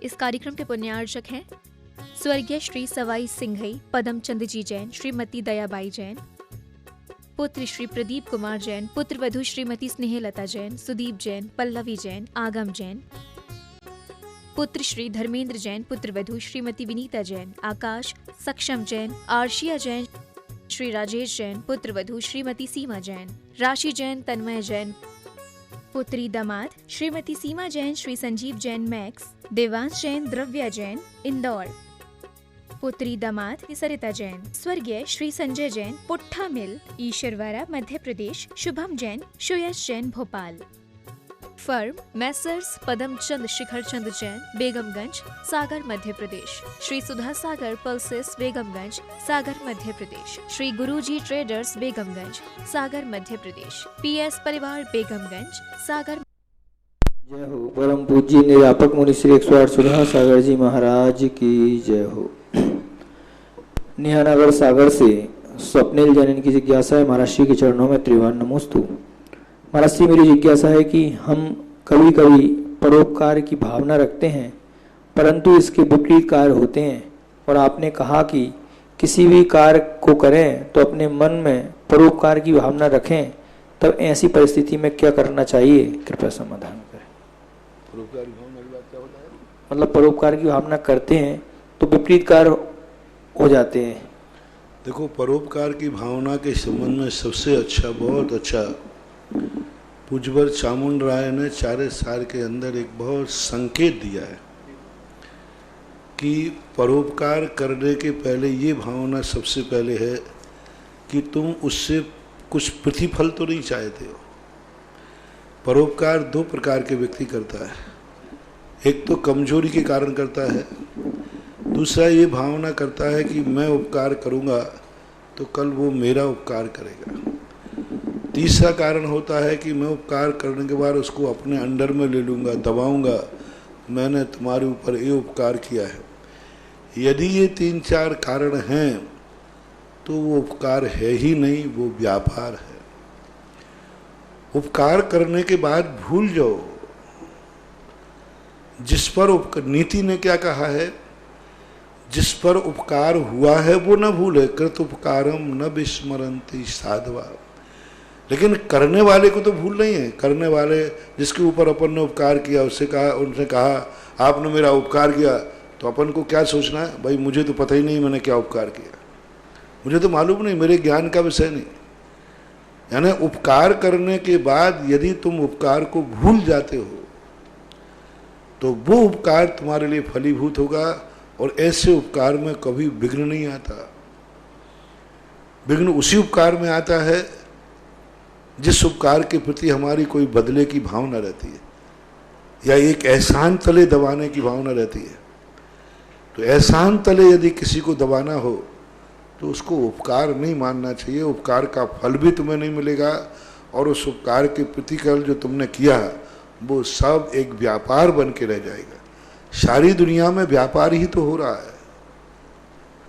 इस कार्यक्रम के पुण्यार्चक हैं स्वर्गीय श्री सवाई सिंघई पदमचंद जी जैन, श्रीमती दयाबाई जैन, पुत्र श्री प्रदीप कुमार जैन, पुत्र वधू श्रीमती स्नेहलता जैन, सुदीप जैन, पल्लवी जैन, आगम जैन, पुत्र श्री धर्मेंद्र जैन, पुत्र वधू श्रीमती विनीता जैन, आकाश सक्षम जैन, आर्शिया जैन, श्री राजेश जैन, पुत्र वधू श्रीमती सीमा जैन, राशि जैन, तन्मय जैन, पुत्री दामाद श्रीमती सीमा जैन, श्री संजीव जैन मैक्स, देवांश जैन, द्रव्या जैन इंदौर, पुत्री दामाद सरिता जैन, स्वर्गीय श्री संजय जैन, पुट्ठा मिल ईश्वरवाड़ा मध्य प्रदेश, शुभम जैन, सुयश जैन भोपाल। फर्म मैसर्स पदमचंद शिखरचंद जैन, बेगमगंज सागर मध्य प्रदेश, श्री सुधा सागर पल्सेस बेगमगंज सागर मध्य प्रदेश, श्री गुरुजी ट्रेडर्स बेगमगंज सागर मध्य प्रदेश, पीएस परिवार बेगमगंज सागर। जय हो। परम पूज्य निरापक मुनि श्री 108 सुधा सागर जी महाराज की जय हो। निहानगर सागर से स्वप्निल जैन की जिज्ञासा है, महाराज श्री के चरणों में त्रिवान नमोस्तु। महाराज श्री, मेरी जिज्ञासा है कि हम कभी कभी परोपकार की भावना रखते हैं परंतु इसके विपरीत कार्य होते हैं, और आपने कहा कि किसी भी कार्य को करें तो अपने मन में परोपकार की भावना रखें, तब ऐसी परिस्थिति में क्या करना चाहिए, कृपया समाधान करें। परोपकार की भावना की बात क्या होता है? मतलब परोपकार की भावना करते हैं तो विपरीत कार्य हो जाते हैं। देखो, परोपकार की भावना के संबंध में सबसे अच्छा, बहुत अच्छा पूज्यवर चामुंड राय ने 4 साल के अंदर एक बहुत संकेत दिया है कि परोपकार करने के पहले ये भावना सबसे पहले है कि तुम उससे कुछ प्रतिफल तो नहीं चाहते हो। परोपकार 2 प्रकार के व्यक्ति करता है, एक तो कमजोरी के कारण करता है, दूसरा ये भावना करता है कि मैं उपकार करूँगा तो कल वो मेरा उपकार करेगा। तीसरा कारण होता है कि मैं उपकार करने के बाद उसको अपने अंडर में ले लूँगा, दबाऊँगा, मैंने तुम्हारे ऊपर ये उपकार किया है। यदि ये 3-4 कारण हैं तो वो उपकार है ही नहीं, वो व्यापार है। उपकार करने के बाद भूल जाओ जिस पर नीति ने क्या कहा है, जिस पर उपकार हुआ है वो न भूले, कृत उपकारम न विस्मरन्ति साधवा। लेकिन करने वाले को तो भूल नहीं है। करने वाले जिसके ऊपर अपन ने उपकार किया, उनसे कहा आपने मेरा उपकार किया, तो अपन को क्या सोचना है, भाई मुझे तो पता ही नहीं मैंने क्या उपकार किया, मुझे तो मालूम नहीं, मेरे ज्ञान का विषय नहीं। यानी उपकार करने के बाद यदि तुम उपकार को भूल जाते हो तो वो उपकार तुम्हारे लिए फलीभूत होगा, और ऐसे उपकार में कभी विघ्न नहीं आता। विघ्न उसी उपकार में आता है जिस उपकार के प्रति हमारी कोई बदले की भावना रहती है या एक एहसान तले दबाने की भावना रहती है। तो एहसान तले यदि किसी को दबाना हो तो उसको उपकार नहीं मानना चाहिए। उपकार का फल भी तुम्हें नहीं मिलेगा, और उस उपकार के प्रतिकल जो तुमने किया वो सब एक व्यापार बन के रह जाएगा। सारी दुनिया में व्यापार ही तो हो रहा है।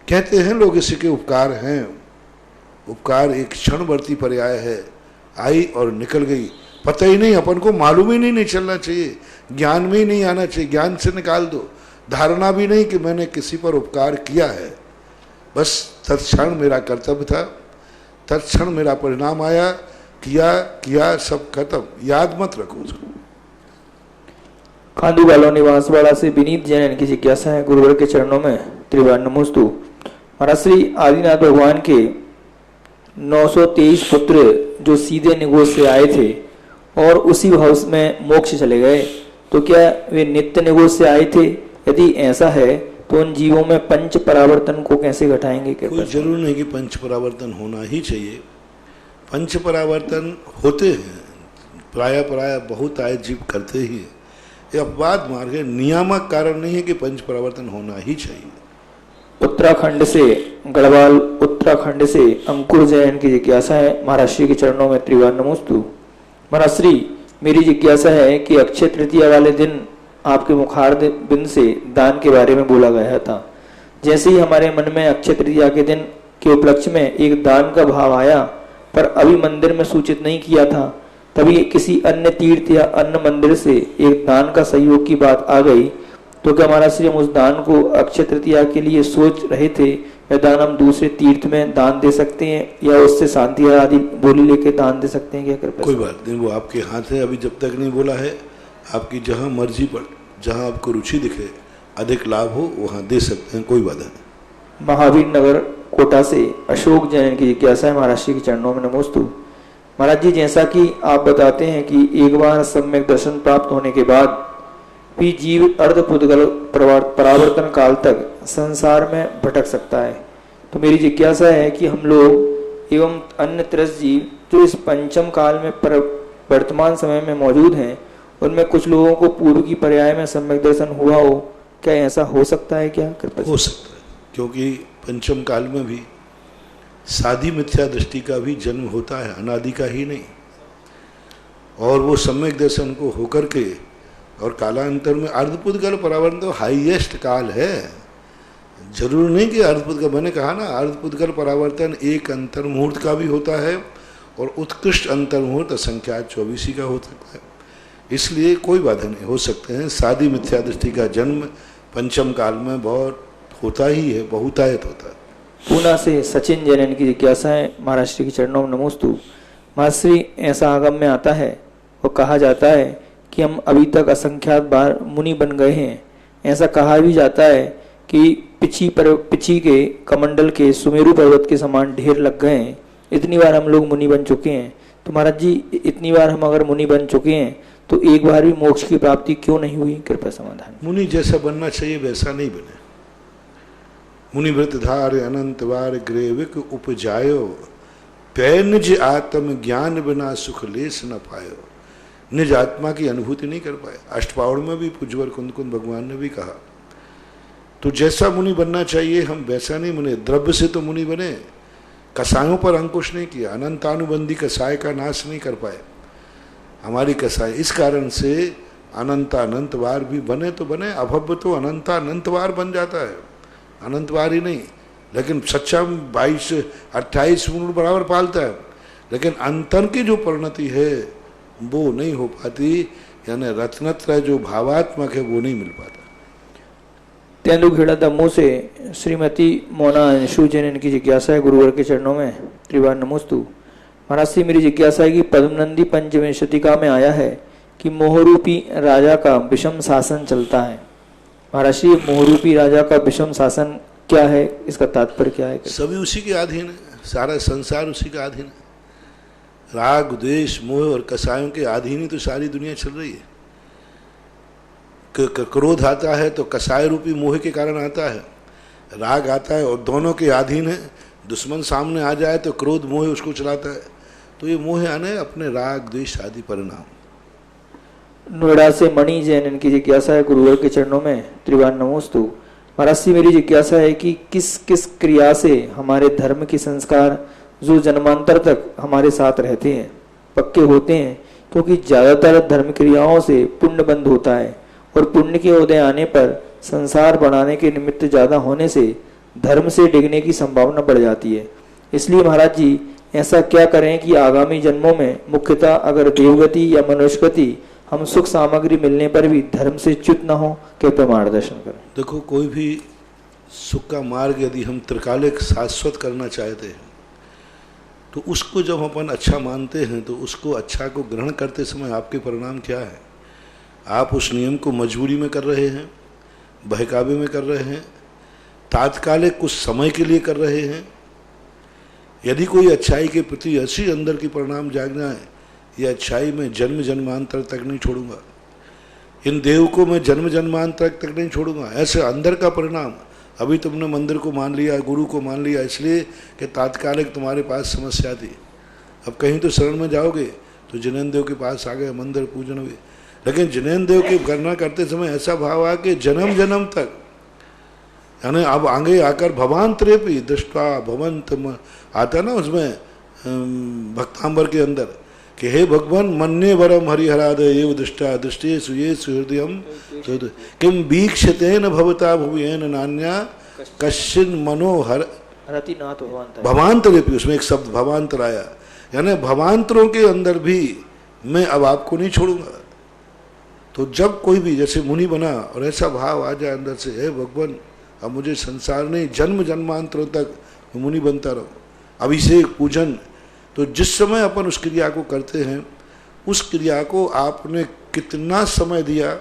कहते हैं लोग इसके उपकार हैं, उपकार एक क्षणवर्ती पर्याय है, आई और निकल गई, पता ही नहीं, अपन को मालूम ही नहीं चलना चाहिए, ज्ञान में ही नहीं आना चाहिए, ज्ञान से निकाल दो। धारणा भी नहीं कि मैंने किसी पर उपकार किया है, बस तत्क्षण मेरा कर्तव्य था, तत्क्षण मेरा परिणाम आया, किया सब खत्म, याद मत रखो उसको। खांडू बालो निवासवाड़ा से विनीत जैन की जिज्ञासा है, गुरुवर के चरणों में त्रिवान नमोस्तु। महाराज श्री आदिनाथ भगवान के 923 पुत्र जो सीधे निगोज से आए थे और उसी भाव में मोक्ष चले गए, तो क्या वे नित्य निगोज से आए थे? यदि ऐसा है तो उन जीवों में पंच परावर्तन को कैसे घटाएंगे? कोई जरूर नहीं कि पंच परावर्तन होना ही चाहिए। पंच परावर्तन होते हैं, प्राय बहुत आए जीव करते ही है। ये अपवाद मार्ग है, नियामक कारण नहीं है कि पंच परावर्तन होना ही चाहिए। उत्तराखंड से गढ़वाल उत्तराखंड से अंकुर जैन की जिज्ञासा है, महाराज श्री के चरणों में त्रिवान नमोस्तु। महाराज श्री, मेरी जिज्ञासा है कि अक्षय तृतीया वाले दिन आपके मुखारद बिंद से दान के बारे में बोला गया था। जैसे ही हमारे मन में अक्षय तृतीया के दिन के उपलक्ष्य में एक दान का भाव आया, पर अभी मंदिर में सूचित नहीं किया था, तभी किसी अन्य तीर्थ या अन्य मंदिर से एक दान का सहयोग की बात आ गई, तो क्या महाराज श्री हम उस दान को अक्षय तृतीया के लिए सोच रहे थे, या दान हम दूसरे तीर्थ में दान दे सकते हैं, या उससे शांति आदि बोली लेके दान दे सकते हैं क्या? कृपया कोई बात नहीं, वो आपके हाथ है। अभी जब तक नहीं बोला है, आपकी जहाँ मर्जी पर, जहाँ आपको रुचि दिखे, अधिक लाभ हो, वहाँ दे सकते हैं, कोई बाधा नहीं। महावीर नगर कोटा से अशोक जैन की जिज्ञासा है, महाराज श्री के चरणों में नमोस्तु। महाराज जी, जैसा कि आप बताते हैं कि एक बार सम्यक दर्शन प्राप्त होने के बाद भी जीव अर्धपुद्गल परावर्तन काल तक संसार में भटक सकता है, तो मेरी जिज्ञासा है कि हम लोग एवं अन्य त्रस्त जीव जो इस पंचम काल में वर्तमान समय में मौजूद हैं, उनमें कुछ लोगों को पूर्व की पर्याय में सम्यक दर्शन हुआ हो, क्या ऐसा हो सकता है क्या? कृपया। हो सकता है, क्योंकि पंचम काल में भी साधी मिथ्या दृष्टि का भी जन्म होता है, अनादि का ही नहीं। और वो सम्यक दर्शन को होकर के और कालांतर में अर्धपुद्गल परावर्तन तो हाईएस्ट काल है। जरूर नहीं कि अर्धपुद्गल, मैंने कहा ना, अर्धपुद्गल परावर्तन एक अंतर मुहूर्त का भी होता है और उत्कृष्ट अंतर मुहूर्त असंख्यात 24 का हो सकता है। इसलिए कोई बाधा नहीं, हो सकते हैं। साधी मिथ्या दृष्टि का जन्म पंचम काल में बहुत होता ही है, बहुतायत होता है। पूना से सचिन जैन की जिज्ञासा है, महाराज श्री के चरणों में नमोस्तु। महाराज श्री, ऐसा आगम में आता है और कहा जाता है कि हम अभी तक असंख्यात बार मुनि बन गए हैं। ऐसा कहा भी जाता है कि पिछी के कमंडल के सुमेरु पर्वत के समान ढेर लग गए हैं। इतनी बार हम लोग मुनि बन चुके हैं, तो महाराज जी, इतनी बार हम अगर मुनि बन चुके हैं तो एक बार भी मोक्ष की प्राप्ति क्यों नहीं हुई? कृपया समाधान। मुनि जैसा बनना चाहिए वैसा नहीं बने। मुनि व्रत धार अनंत बार ग्रेविक उपजायो, पै निज आत्म ज्ञान बिना सुख लेस न पायो। निज आत्मा की अनुभूति नहीं कर पाए। अष्टपावड़ में भी पुजवर कुंद भगवान ने भी कहा, तो जैसा मुनि बनना चाहिए हम वैसा नहीं बने। द्रव्य से तो मुनि बने, कसायों पर अंकुश नहीं किया, अनंतानुबंधी कसाय का नाश नहीं कर पाए हमारी कसाय। इस कारण से अनंत बार भी बने तो बने, अभव्य तो अनंत बार बन जाता है, अनंत बार ही नहीं। लेकिन सच्चा 22-28 गुण बराबर पालता है, लेकिन अंतर की जो परिणति है वो नहीं हो पाती, यानी रत्नत्रय जो भावात्मक है वो नहीं मिल पाता। तेंदुखेड़ा दम्मू से श्रीमती मोना अंशु जैन की जिज्ञासा है, गुरुवर के चरणों में त्रिवार नमोस्तु। महाराज से मेरी जिज्ञासा है कि पद्मनंदी पंचविंशतिका में आया है कि मोहरूपी राजा का विषम शासन चलता है। महाराज श्री, मोहरूपी राजा का विषम शासन क्या है, इसका तात्पर्य क्या है? सभी उसी के अधीन है, सारा संसार उसी का अधीन है। राग द्वेष मोह और कसायों के अधीन ही तो सारी दुनिया चल रही है। क्रोध आता है तो कसाय रूपी मोह के कारण आता है, राग आता है और दोनों के अधीन है। दुश्मन सामने आ जाए तो क्रोध मोह उसको चलाता है, तो ये मोह आने अपने राग द्वेष आदि परिणाम। नोएडा से मणि जैन की जिज्ञासा है, गुरुवर के चरणों में त्रिवार नमोस्तु। महाराज से मेरी जिज्ञासा है कि किस किस क्रिया से हमारे धर्म के संस्कार जो जन्मांतर तक हमारे साथ रहते हैं पक्के होते हैं, क्योंकि ज्यादातर धर्म क्रियाओं से पुण्य बंद होता है और पुण्य के उदय आने पर संसार बढ़ाने के निमित्त ज्यादा होने से धर्म से डिगने की संभावना बढ़ जाती है। इसलिए महाराज जी, ऐसा क्या करें कि आगामी जन्मों में मुख्यतः अगर देवगति या मनुष्यगति हम सुख सामग्री मिलने पर भी धर्म से च्युत न हो, कृपया मार्गदर्शन करें। देखो, कोई भी सुख का मार्ग यदि हम त्रिकालिक शाश्वत करना चाहते हैं तो उसको जब अपन अच्छा मानते हैं तो उसको अच्छा को ग्रहण करते समय आपके परिणाम क्या है? आप उस नियम को मजबूरी में कर रहे हैं, बहकावे में कर रहे हैं, तात्कालिक कुछ समय के लिए कर रहे हैं। यदि कोई अच्छाई के प्रति ऐसी अंदर की परिणाम जागना है, ये अच्छाई में जन्म जन्मांतर तक नहीं छोड़ूंगा, इन देव को मैं जन्म जन्मांतर तक नहीं छोड़ूंगा, ऐसे अंदर का परिणाम। अभी तुमने मंदिर को मान लिया, गुरु को मान लिया, इसलिए कि तात्कालिक तुम्हारे पास समस्या थी। अब कहीं तो शरण में जाओगे तो जिनेन्द्र देव के पास आ गए, मंदिर पूजन हुए, लेकिन जिनेन्द्र देव की गणना करते समय ऐसा भाव आ कि जन्म जन्म तक, यानी अब आगे आकर भवांतरे भी दृष्टा भवंत आता ना उसमें भक्तांबर के अंदर कि हे भगवान मन्ये वरम हरिहराद एव दृष्टा दृष्टि सुये सुहृदयम किम वीक्षतेन भवता भुवेन नान्या कश्चिन मनोहर भवांतरे भी, उसमें एक शब्द भवांतर आया, यानी भवांतरों के अंदर भी मैं अब आपको नहीं छोड़ूंगा। तो जब कोई भी जैसे मुनि बना और ऐसा भाव आ जाए अंदर से, हे भगवान अब मुझे संसार नहीं, जन्म जन्मांतरों तक मुनि बनता रहो, अभिषेक पूजन, तो जिस समय अपन उस क्रिया को करते हैं, उस क्रिया को आपने कितना समय दिया,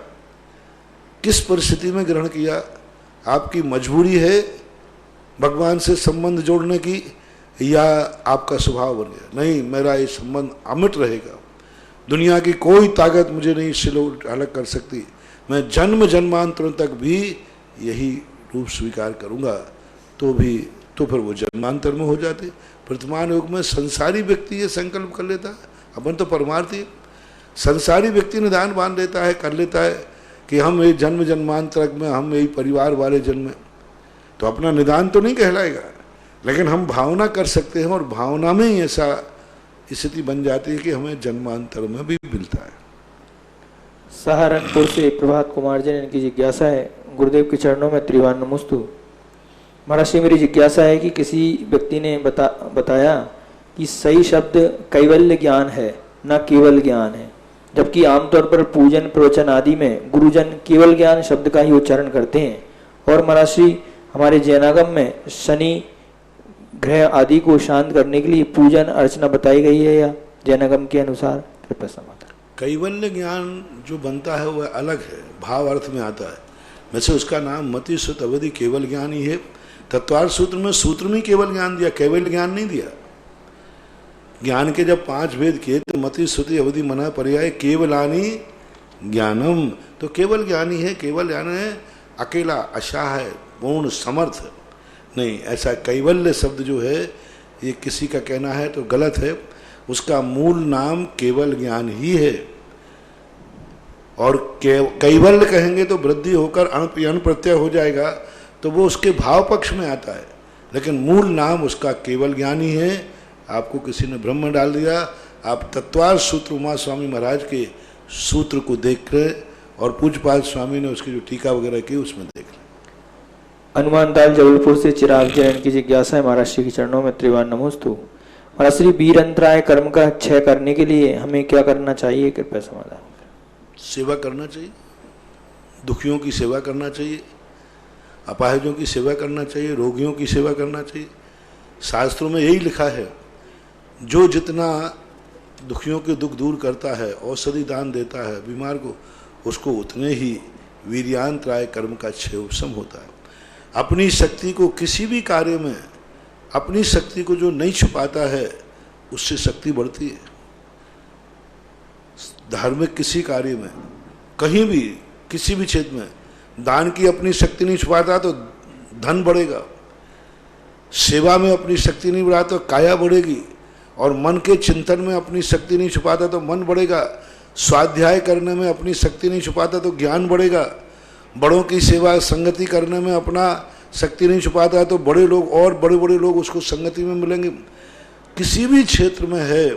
किस परिस्थिति में ग्रहण किया, आपकी मजबूरी है भगवान से संबंध जोड़ने की या आपका स्वभाव बन गया, नहीं मेरा ये संबंध अमिट रहेगा, दुनिया की कोई ताकत मुझे नहीं इससे अलग कर सकती, मैं जन्म जन्मांतरों तक भी यही रूप स्वीकार करूंगा, तो फिर वो जन्मांतर में हो जाते। वर्तमान युग में संसारी व्यक्ति ये संकल्प कर लेता है, अपन तो परमार्थी, संसारी व्यक्ति निदान बांध लेता है, कर लेता है कि हम एक जन्म जन्मांतर में हम यही परिवार वाले जन्म, तो अपना निदान तो नहीं कहलाएगा, लेकिन हम भावना कर सकते हैं और भावना में ही ऐसा स्थिति बन जाती है कि हमें जन्मांतर में भी मिलता है। सहारनपुर से प्रभात कुमार जी, इनकी जिज्ञासा है, गुरुदेव के चरणों में त्रिवान नमोस्तु। महाराज जी मेरी जिज्ञासा है कि किसी व्यक्ति ने बताया कि सही शब्द कैवल्य ज्ञान है, न केवल ज्ञान है, जबकि आमतौर पर पूजन प्रवचन आदि में गुरुजन केवल ज्ञान शब्द का ही उच्चारण करते हैं। और महाराज जी हमारे जैनागम में शनि ग्रह आदि को शांत करने के लिए पूजन अर्चना बताई गई है या जैनागम के अनुसार? कृपया समाधान। कैवल्य ज्ञान जो बनता है वह अलग है, भाव अर्थ में आता है, वैसे उसका नाम मति सुत अवधि केवल ज्ञान ही है। तत्वार्थ सूत्र में सूत्र में केवल ज्ञान दिया, केवल ज्ञान नहीं दिया। ज्ञान के जब 5 भेद किए तो मति श्रुति अवधि मना पर्याय केवलानी ज्ञानम, तो केवल ज्ञान ही है, केवल ज्ञान है अकेला, अशाह है, पूर्ण समर्थ नहीं। ऐसा कैवल्य शब्द जो है ये किसी का कहना है तो गलत है, उसका मूल नाम केवल ज्ञान ही है। और कैवल्य कहेंगे तो वृद्धि होकर अण प्रत्यय हो जाएगा, तो वो उसके भाव पक्ष में आता है, लेकिन मूल नाम उसका केवल ज्ञान ही है। आपको किसी ने ब्रह्म डाल दिया, आप तत्वार्थ सूत्र उमा स्वामी महाराज के सूत्र को देख कर और पूज्यपाद स्वामी ने उसकी जो टीका वगैरह की उसमें देख लें। हनुमान दाल जबलपुर से चिराग जैन की जिज्ञासा है, महाराज श्री के चरणों में त्रिवान नमोस्तु। महाराज श्री वीर अंतराय कर्म का क्षय करने के लिए हमें क्या करना चाहिए? कृपया समाधान। सेवा करना चाहिए, दुखियों की सेवा करना चाहिए, अपाहिजों की सेवा करना चाहिए, रोगियों की सेवा करना चाहिए। शास्त्रों में यही लिखा है, जो जितना दुखियों के दुख दूर करता है, औषधि दान देता है बीमार को, उसको उतने ही वीर्यांतराय कर्म का क्षय उपशम होता है। अपनी शक्ति को किसी भी कार्य में, अपनी शक्ति को जो नहीं छुपाता है उससे शक्ति बढ़ती है। धार्मिक किसी कार्य में, कहीं भी, किसी भी क्षेत्र में दान की अपनी शक्ति नहीं छुपाता तो धन बढ़ेगा, सेवा में अपनी शक्ति नहीं बढ़ाता तो काया बढ़ेगी, और मन के चिंतन में अपनी शक्ति नहीं छुपाता तो मन बढ़ेगा, स्वाध्याय करने में अपनी शक्ति नहीं छुपाता तो ज्ञान बढ़ेगा, बड़ों की सेवा संगति करने में अपना शक्ति नहीं छुपाता तो बड़े लोग और बड़े बड़े लोग उसको संगति में मिलेंगे। किसी भी क्षेत्र में है,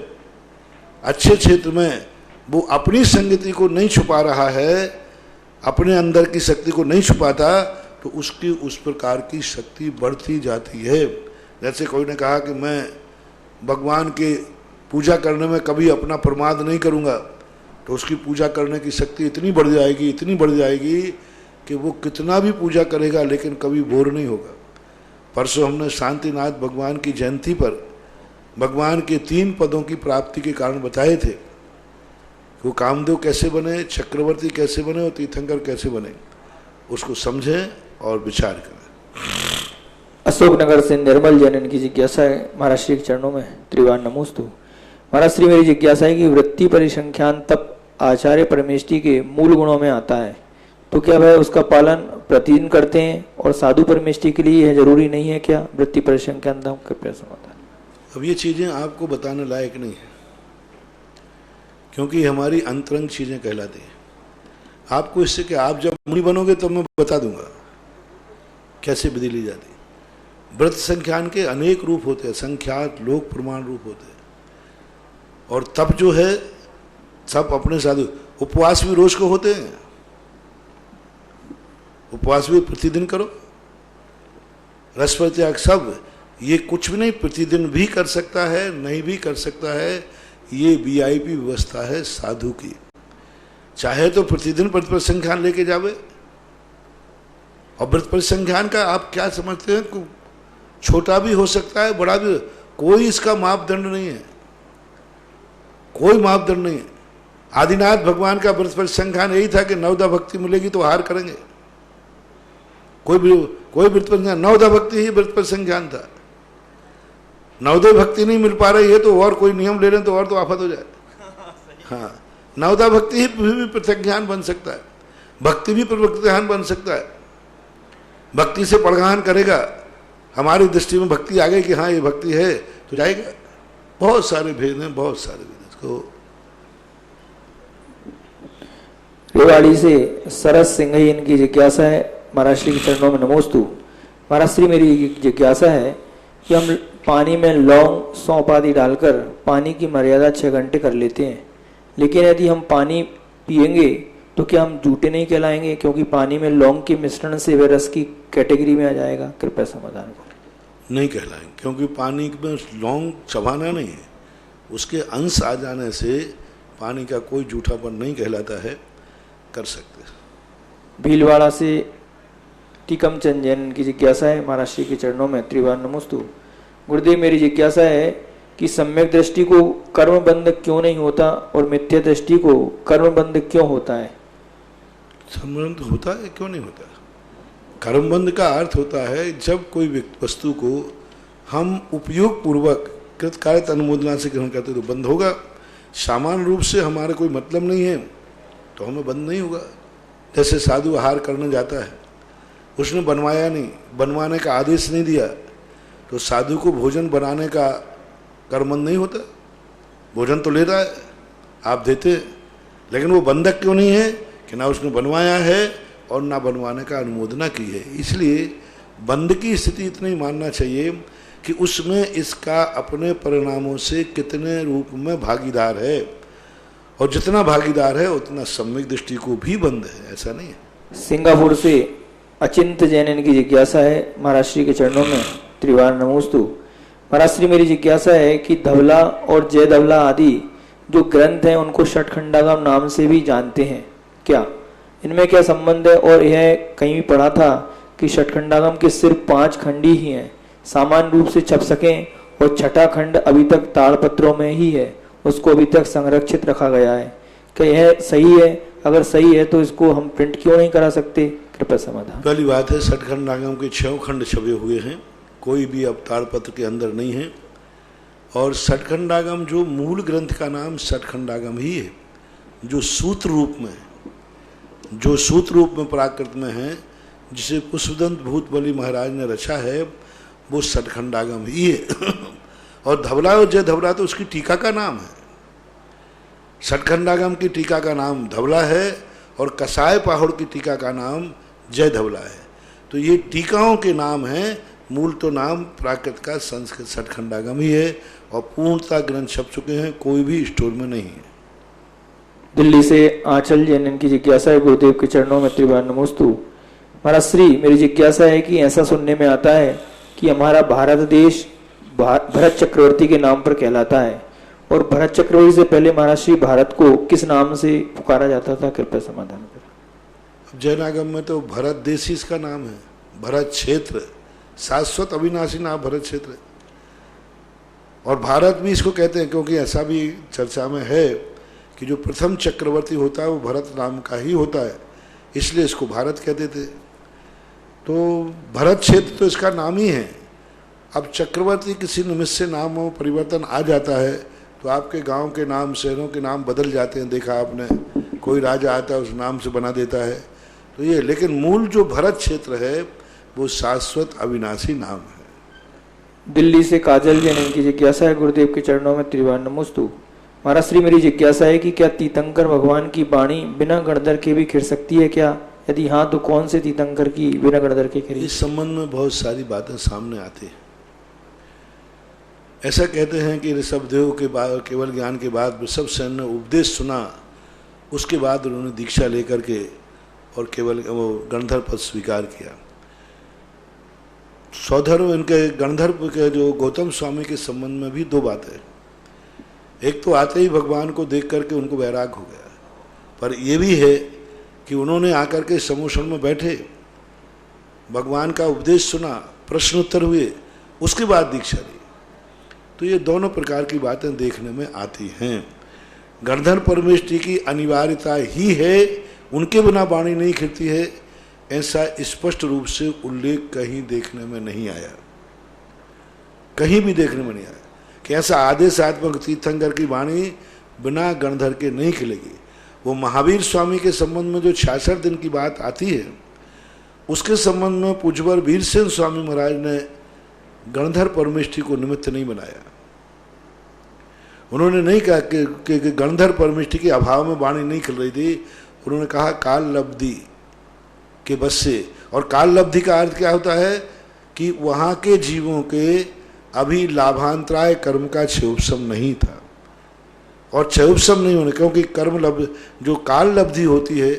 अच्छे क्षेत्र में वो अपनी संगति को नहीं छुपा रहा है, अपने अंदर की शक्ति को नहीं छुपाता, तो उसकी उस प्रकार की शक्ति बढ़ती जाती है। जैसे कोई ने कहा कि मैं भगवान के पूजा करने में कभी अपना प्रमाद नहीं करूँगा, तो उसकी पूजा करने की शक्ति इतनी बढ़ जाएगी, इतनी बढ़ जाएगी कि वो कितना भी पूजा करेगा लेकिन कभी बोर नहीं होगा। परसों हमने शांतिनाथ भगवान की जयंती पर भगवान के 3 पदों की प्राप्ति के कारण बताए थे। वो कामदेव कैसे बने, चक्रवर्ती कैसे बने और तीर्थंकर कैसे बने, उसको समझें और विचार करें। अशोकनगर से निर्मल जैन, इनकी जिज्ञासा है, महाराज श्री के चरणों में त्रिवान नमोस्तु। महाराज श्री मेरी जिज्ञासा है कि वृत्ति परिसंख्यान तप आचार्य परमेष्टि के मूल गुणों में आता है, तो क्या वह उसका पालन प्रतिदिन करते हैं और साधु परमेष्टि के लिए यह जरूरी नहीं है क्या? वृत्ति परिसंख्यान तप कृपया समाधान। अब ये चीज़ें आपको बताने लायक नहीं है, क्योंकि हमारी अंतरंग चीज़ें कहलाती हैं। आपको इससे कि आप जब मुनि बनोगे तो मैं बता दूंगा कैसे विधि ली जाती है। व्रत संख्यान के अनेक रूप होते हैं, संख्यात लोक प्रमाण रूप होते हैं, और तप जो है सब अपने साधु। उपवास भी रोज को होते हैं, उपवास भी प्रतिदिन करो, रस परित्याग सब, ये कुछ भी नहीं, प्रतिदिन भी कर सकता है, नहीं भी कर सकता है, ये वीआईपी व्यवस्था है साधु की। चाहे तो प्रतिदिन व्रत परिसंख्यान लेके जावे। और व्रत परिसंख्यान का आप क्या समझते हैं, छोटा भी हो सकता है, बड़ा भी, कोई इसका मापदंड नहीं है, कोई मापदंड नहीं है। आदिनाथ भगवान का व्रत परिसंख्यान यही था कि नवदा भक्ति मिलेगी तो आहार करेंगे। कोई व्रत परिसंख्यान, नवदा भक्ति ही व्रत परिसंख्यान था। नवदय भक्ति नहीं मिल पा रही है तो और कोई नियम ले लें तो और तो आफत हो जाए। हाँ, नवदा भक्ति ही भी प्रत्यज्ञान बन सकता है, भक्ति भी प्रत्यज्ञान बन सकता है। भक्ति से पड़गान करेगा, हमारी दृष्टि में भक्ति आ गई कि हाँ ये भक्ति है तो जाएगा। बहुत सारे भेद हैं, बहुत सारे भेद। इसको रेवाड़ी से सरस सिंह इनकी जिज्ञासा है, महाराज श्री के चरणों में नमोस्तु। महाराज श्री मेरी जिज्ञासा है कि हम पानी में लौंग सौंफ आदि डालकर पानी की मर्यादा 6 घंटे कर लेते हैं, लेकिन यदि हम पानी पिएंगे तो क्या हम जूठे नहीं कहलाएंगे, क्योंकि पानी में लौंग के मिश्रण से वह रस की कैटेगरी में आ जाएगा? कृपया समाधान करें। नहीं कहलाएंगे, क्योंकि पानी में लौंग चबाना नहीं है, उसके अंश आ जाने से पानी का कोई जूठापन नहीं कहलाता है, कर सकते। भीलवाड़ा से टीकम चंद जैन की जिज्ञासा है, महाराज श्री के चरणों में त्रिवार नमोस्तु। गुरुदेव मेरी जिज्ञासा है कि सम्यक दृष्टि को कर्मबंध क्यों नहीं होता और मिथ्या दृष्टि को कर्मबंध क्यों होता है? संबंध होता है, क्यों नहीं होता? कर्मबंध का अर्थ होता है जब कोई वस्तु को हम उपयोग पूर्वक कृतकार्य अनुमोदना से ग्रहण करते तो बंद होगा। सामान्य रूप से हमारा कोई मतलब नहीं है तो हमें बंद नहीं होगा। जैसे साधु आहार करने जाता है, उसने बनवाया नहीं, बनवाने का आदेश नहीं दिया, तो साधु को भोजन बनाने का कर्मबंध नहीं होता। भोजन तो ले रहा है, आप देते, लेकिन वो बंधक क्यों नहीं है कि ना उसने बनवाया है और ना बनवाने का अनुमोदना की है। इसलिए बंध की स्थिति इतनी मानना चाहिए कि उसमें इसका अपने परिणामों से कितने रूप में भागीदार है, और जितना भागीदार है उतना सम्यक दृष्टि को भी बंध है, ऐसा नहीं है। सिंगापुर से अचिंत जैन की जिज्ञासा है, महाराज श्री के चरणों में त्रिवार नमोस्तु। महाराज श्री मेरी जिज्ञासा है कि धवला और जय धवला आदि जो ग्रंथ हैं उनको षटखंडागम नाम से भी जानते हैं क्या? इनमें क्या संबंध है? और यह कहीं भी पढ़ा था कि षटखंडागम के सिर्फ 5 खंड ही हैं, सामान्य रूप से छप सकें, और छठा खंड अभी तक ताड़पत्रों में ही है, उसको अभी तक संरक्षित रखा गया है। क्या यह सही है? अगर सही है तो इसको हम प्रिंट क्यों नहीं करा सकते? कृपया समाधान। पहली बात है, षटखंडागम के 6 खंड छपे हुए हैं, कोई भी अब ताड़पत्र के अंदर नहीं है। और षटखंडागम जो मूल ग्रंथ का नाम षटखंडागम ही है, जो सूत्र रूप में है, जो सूत्र रूप में प्राकृत में है, जिसे पुष्पदंत भूतबली महाराज ने रचा है, वो षटखंडागम ही है। और धवला और जय धवला तो उसकी टीका का नाम है। षटखंडागम की टीका का नाम धवला है और कसाय पहाड़ की टीका का नाम जय धवला है। तो ये टीकाओं के नाम हैं, मूल तो नाम प्राकृत का संस्कृत षटखंडागम ही है, और पूर्णतः ग्रंथ छप चुके हैं, कोई भी स्टोर में नहीं है। दिल्ली से आंचल जैन की जिज्ञासा है, गुरुदेव के चरणों में त्रिवार नमोस्तु। महाराज श्री मेरी जिज्ञासा है कि ऐसा सुनने में आता है कि हमारा भारत देश भरत चक्रवर्ती के नाम पर कहलाता है, और भरत चक्रवर्ती से पहले महाराज श्री भारत को किस नाम से पुकारा जाता था? कृपया समाधान करें। जैनागम में तो भरत देश ही इसका नाम है, भरत क्षेत्र, शाश्वत अविनाशी नाम भरत क्षेत्र। और भारत भी इसको कहते हैं क्योंकि ऐसा भी चर्चा में है कि जो प्रथम चक्रवर्ती होता है वो भरत नाम का ही होता है, इसलिए इसको भारत कहते थे। तो भरत क्षेत्र तो इसका नाम ही है। अब चक्रवर्ती किसी निमित्त से नाम में परिवर्तन आ जाता है तो आपके गांव के नाम, शहरों के नाम बदल जाते हैं, देखा आपने, कोई राजा आता है उस नाम से बना देता है। तो ये, लेकिन मूल जो भरत क्षेत्र है वो शाश्वत अविनाशी नाम है। दिल्ली से काजल जैन की जिज्ञासा है, गुरुदेव के चरणों में त्रिवार नमोस्तु। महाराज श्री मेरी जिज्ञासा है कि क्या तीर्थंकर भगवान की वाणी बिना गणधर के भी खिर सकती है क्या? यदि हाँ तो कौन से तीर्थंकर की बिना गणधर के खिरी? इस संबंध में बहुत सारी बातें सामने आती है। ऐसा कहते हैं कि ऋषभदेव के बाद, केवल ज्ञान के बाद ऋषभसेन ने उपदेश सुना, उसके बाद उन्होंने दीक्षा लेकर के और केवल वो गणधर पद स्वीकार किया। सौधर्म इनके गणधर्व के जो गौतम स्वामी के संबंध में भी 2 बातें। एक तो आते ही भगवान को देख करके उनको वैराग हो गया, पर ये भी है कि उन्होंने आकर के समूह में बैठे, भगवान का उपदेश सुना, प्रश्नोत्तर हुए, उसके बाद दीक्षा ली। तो ये दोनों प्रकार की बातें देखने में आती हैं। गणधर परमेष्ठी की अनिवार्यता ही है, उनके बिना वाणी नहीं खिलती है, ऐसा स्पष्ट रूप से उल्लेख कहीं देखने में नहीं आया, कहीं भी देखने में नहीं आया कि ऐसा आदेशात्मक तीर्थंकर की वाणी बिना गणधर के नहीं खिलेगी। वो महावीर स्वामी के संबंध में जो 66 दिन की बात आती है, उसके संबंध में पूज्यवर वीरसेन स्वामी महाराज ने गणधर परमेष्ठी को निमित्त नहीं बनाया। उन्होंने नहीं कहा कि गणधर परमेष्ठी के अभाव में वाणी नहीं खिल रही थी, उन्होंने कहा काल लब्धि के बस से। और काल लब्धि का अर्थ क्या होता है कि वहाँ के जीवों के अभी लाभांतराय कर्म का क्षयोपशम नहीं था, और क्षयोपशम नहीं होने, क्योंकि कर्म लब्धि जो काल लब्धि होती है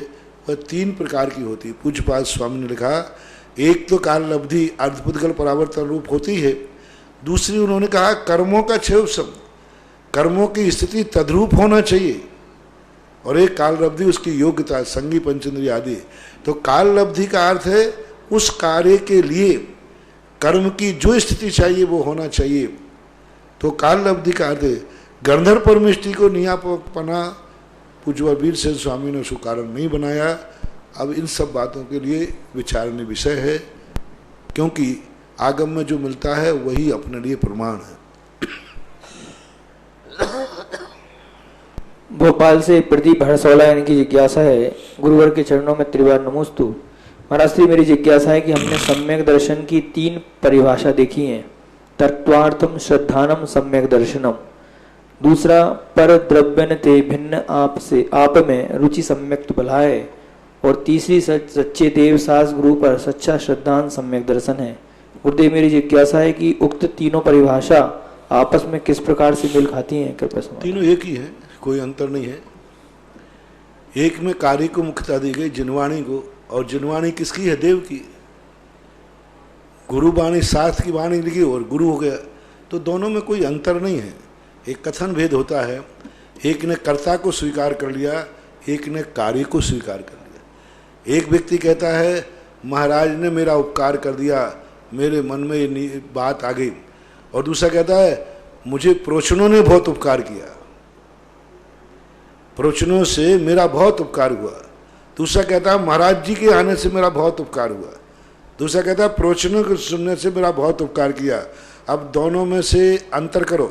वह 3 प्रकार की होती है। पूज्यपाद स्वामी ने लिखा, एक तो काल लब्धि अर्धपुद्गल परावर्तन रूप होती है, दूसरी उन्होंने कहा कर्मों का क्षयोपशम, कर्मों की स्थिति तद्रूप होना चाहिए, और एक काल लब्धि उसकी योग्यता, संगी पंचेंद्रिय आदि। तो काल लब्धि का अर्थ है उस कार्य के लिए कर्म की जो स्थिति चाहिए वो होना चाहिए। तो काल लब्धि का अर्थ है गणधर परमेष्ठी को नियापना पूज्यवर वीरसेन स्वामी ने उसको कारण नहीं बनाया। अब इन सब बातों के लिए विचारनीय विषय है, क्योंकि आगम में जो मिलता है वही अपने लिए प्रमाण है। भोपाल से प्रदीप हरसौला इनकी जिज्ञासा है, गुरुवर के चरणों में त्रिवार नमोस्तु। महाराज श्री, मेरी जिज्ञासा है कि हमने सम्यक दर्शन की 3 परिभाषा देखी हैं, तत्वार्थम श्रद्धानम सम्यक दर्शनम, दूसरा पर द्रव्यन ते भिन्न आप से आप में रुचि सम्यक बलाए, और तीसरी सच्चे देव सास गुरु पर सच्चा श्रद्धान सम्यक दर्शन है। गुरुदेव, मेरी जिज्ञासा है कि उक्त तीनों परिभाषा आपस में किस प्रकार से मिल खाती हैं? कृपया समझाएं। तीनों एक ही है, कोई अंतर नहीं है। एक में कार्य को मुख्यता दी गई, जिनवाणी को, और जिनवाणी किसकी है? देव की। गुरुवाणी शास्त्र की वाणी लिखी और गुरु हो गया, तो दोनों में कोई अंतर नहीं है। एक कथन भेद होता है, एक ने कर्ता को स्वीकार कर लिया, एक ने कार्य को स्वीकार कर लिया। एक व्यक्ति कहता है महाराज ने मेरा उपकार कर दिया, मेरे मन में ये बात आ गई, और दूसरा कहता है मुझे प्रोचनों ने बहुत उपकार किया, प्रोचनों से मेरा बहुत उपकार हुआ। दूसरा कहता है महाराज जी के आने से मेरा बहुत उपकार हुआ, दूसरा कहता है प्रोचनों के सुनने से मेरा बहुत उपकार किया। अब दोनों में से अंतर करो,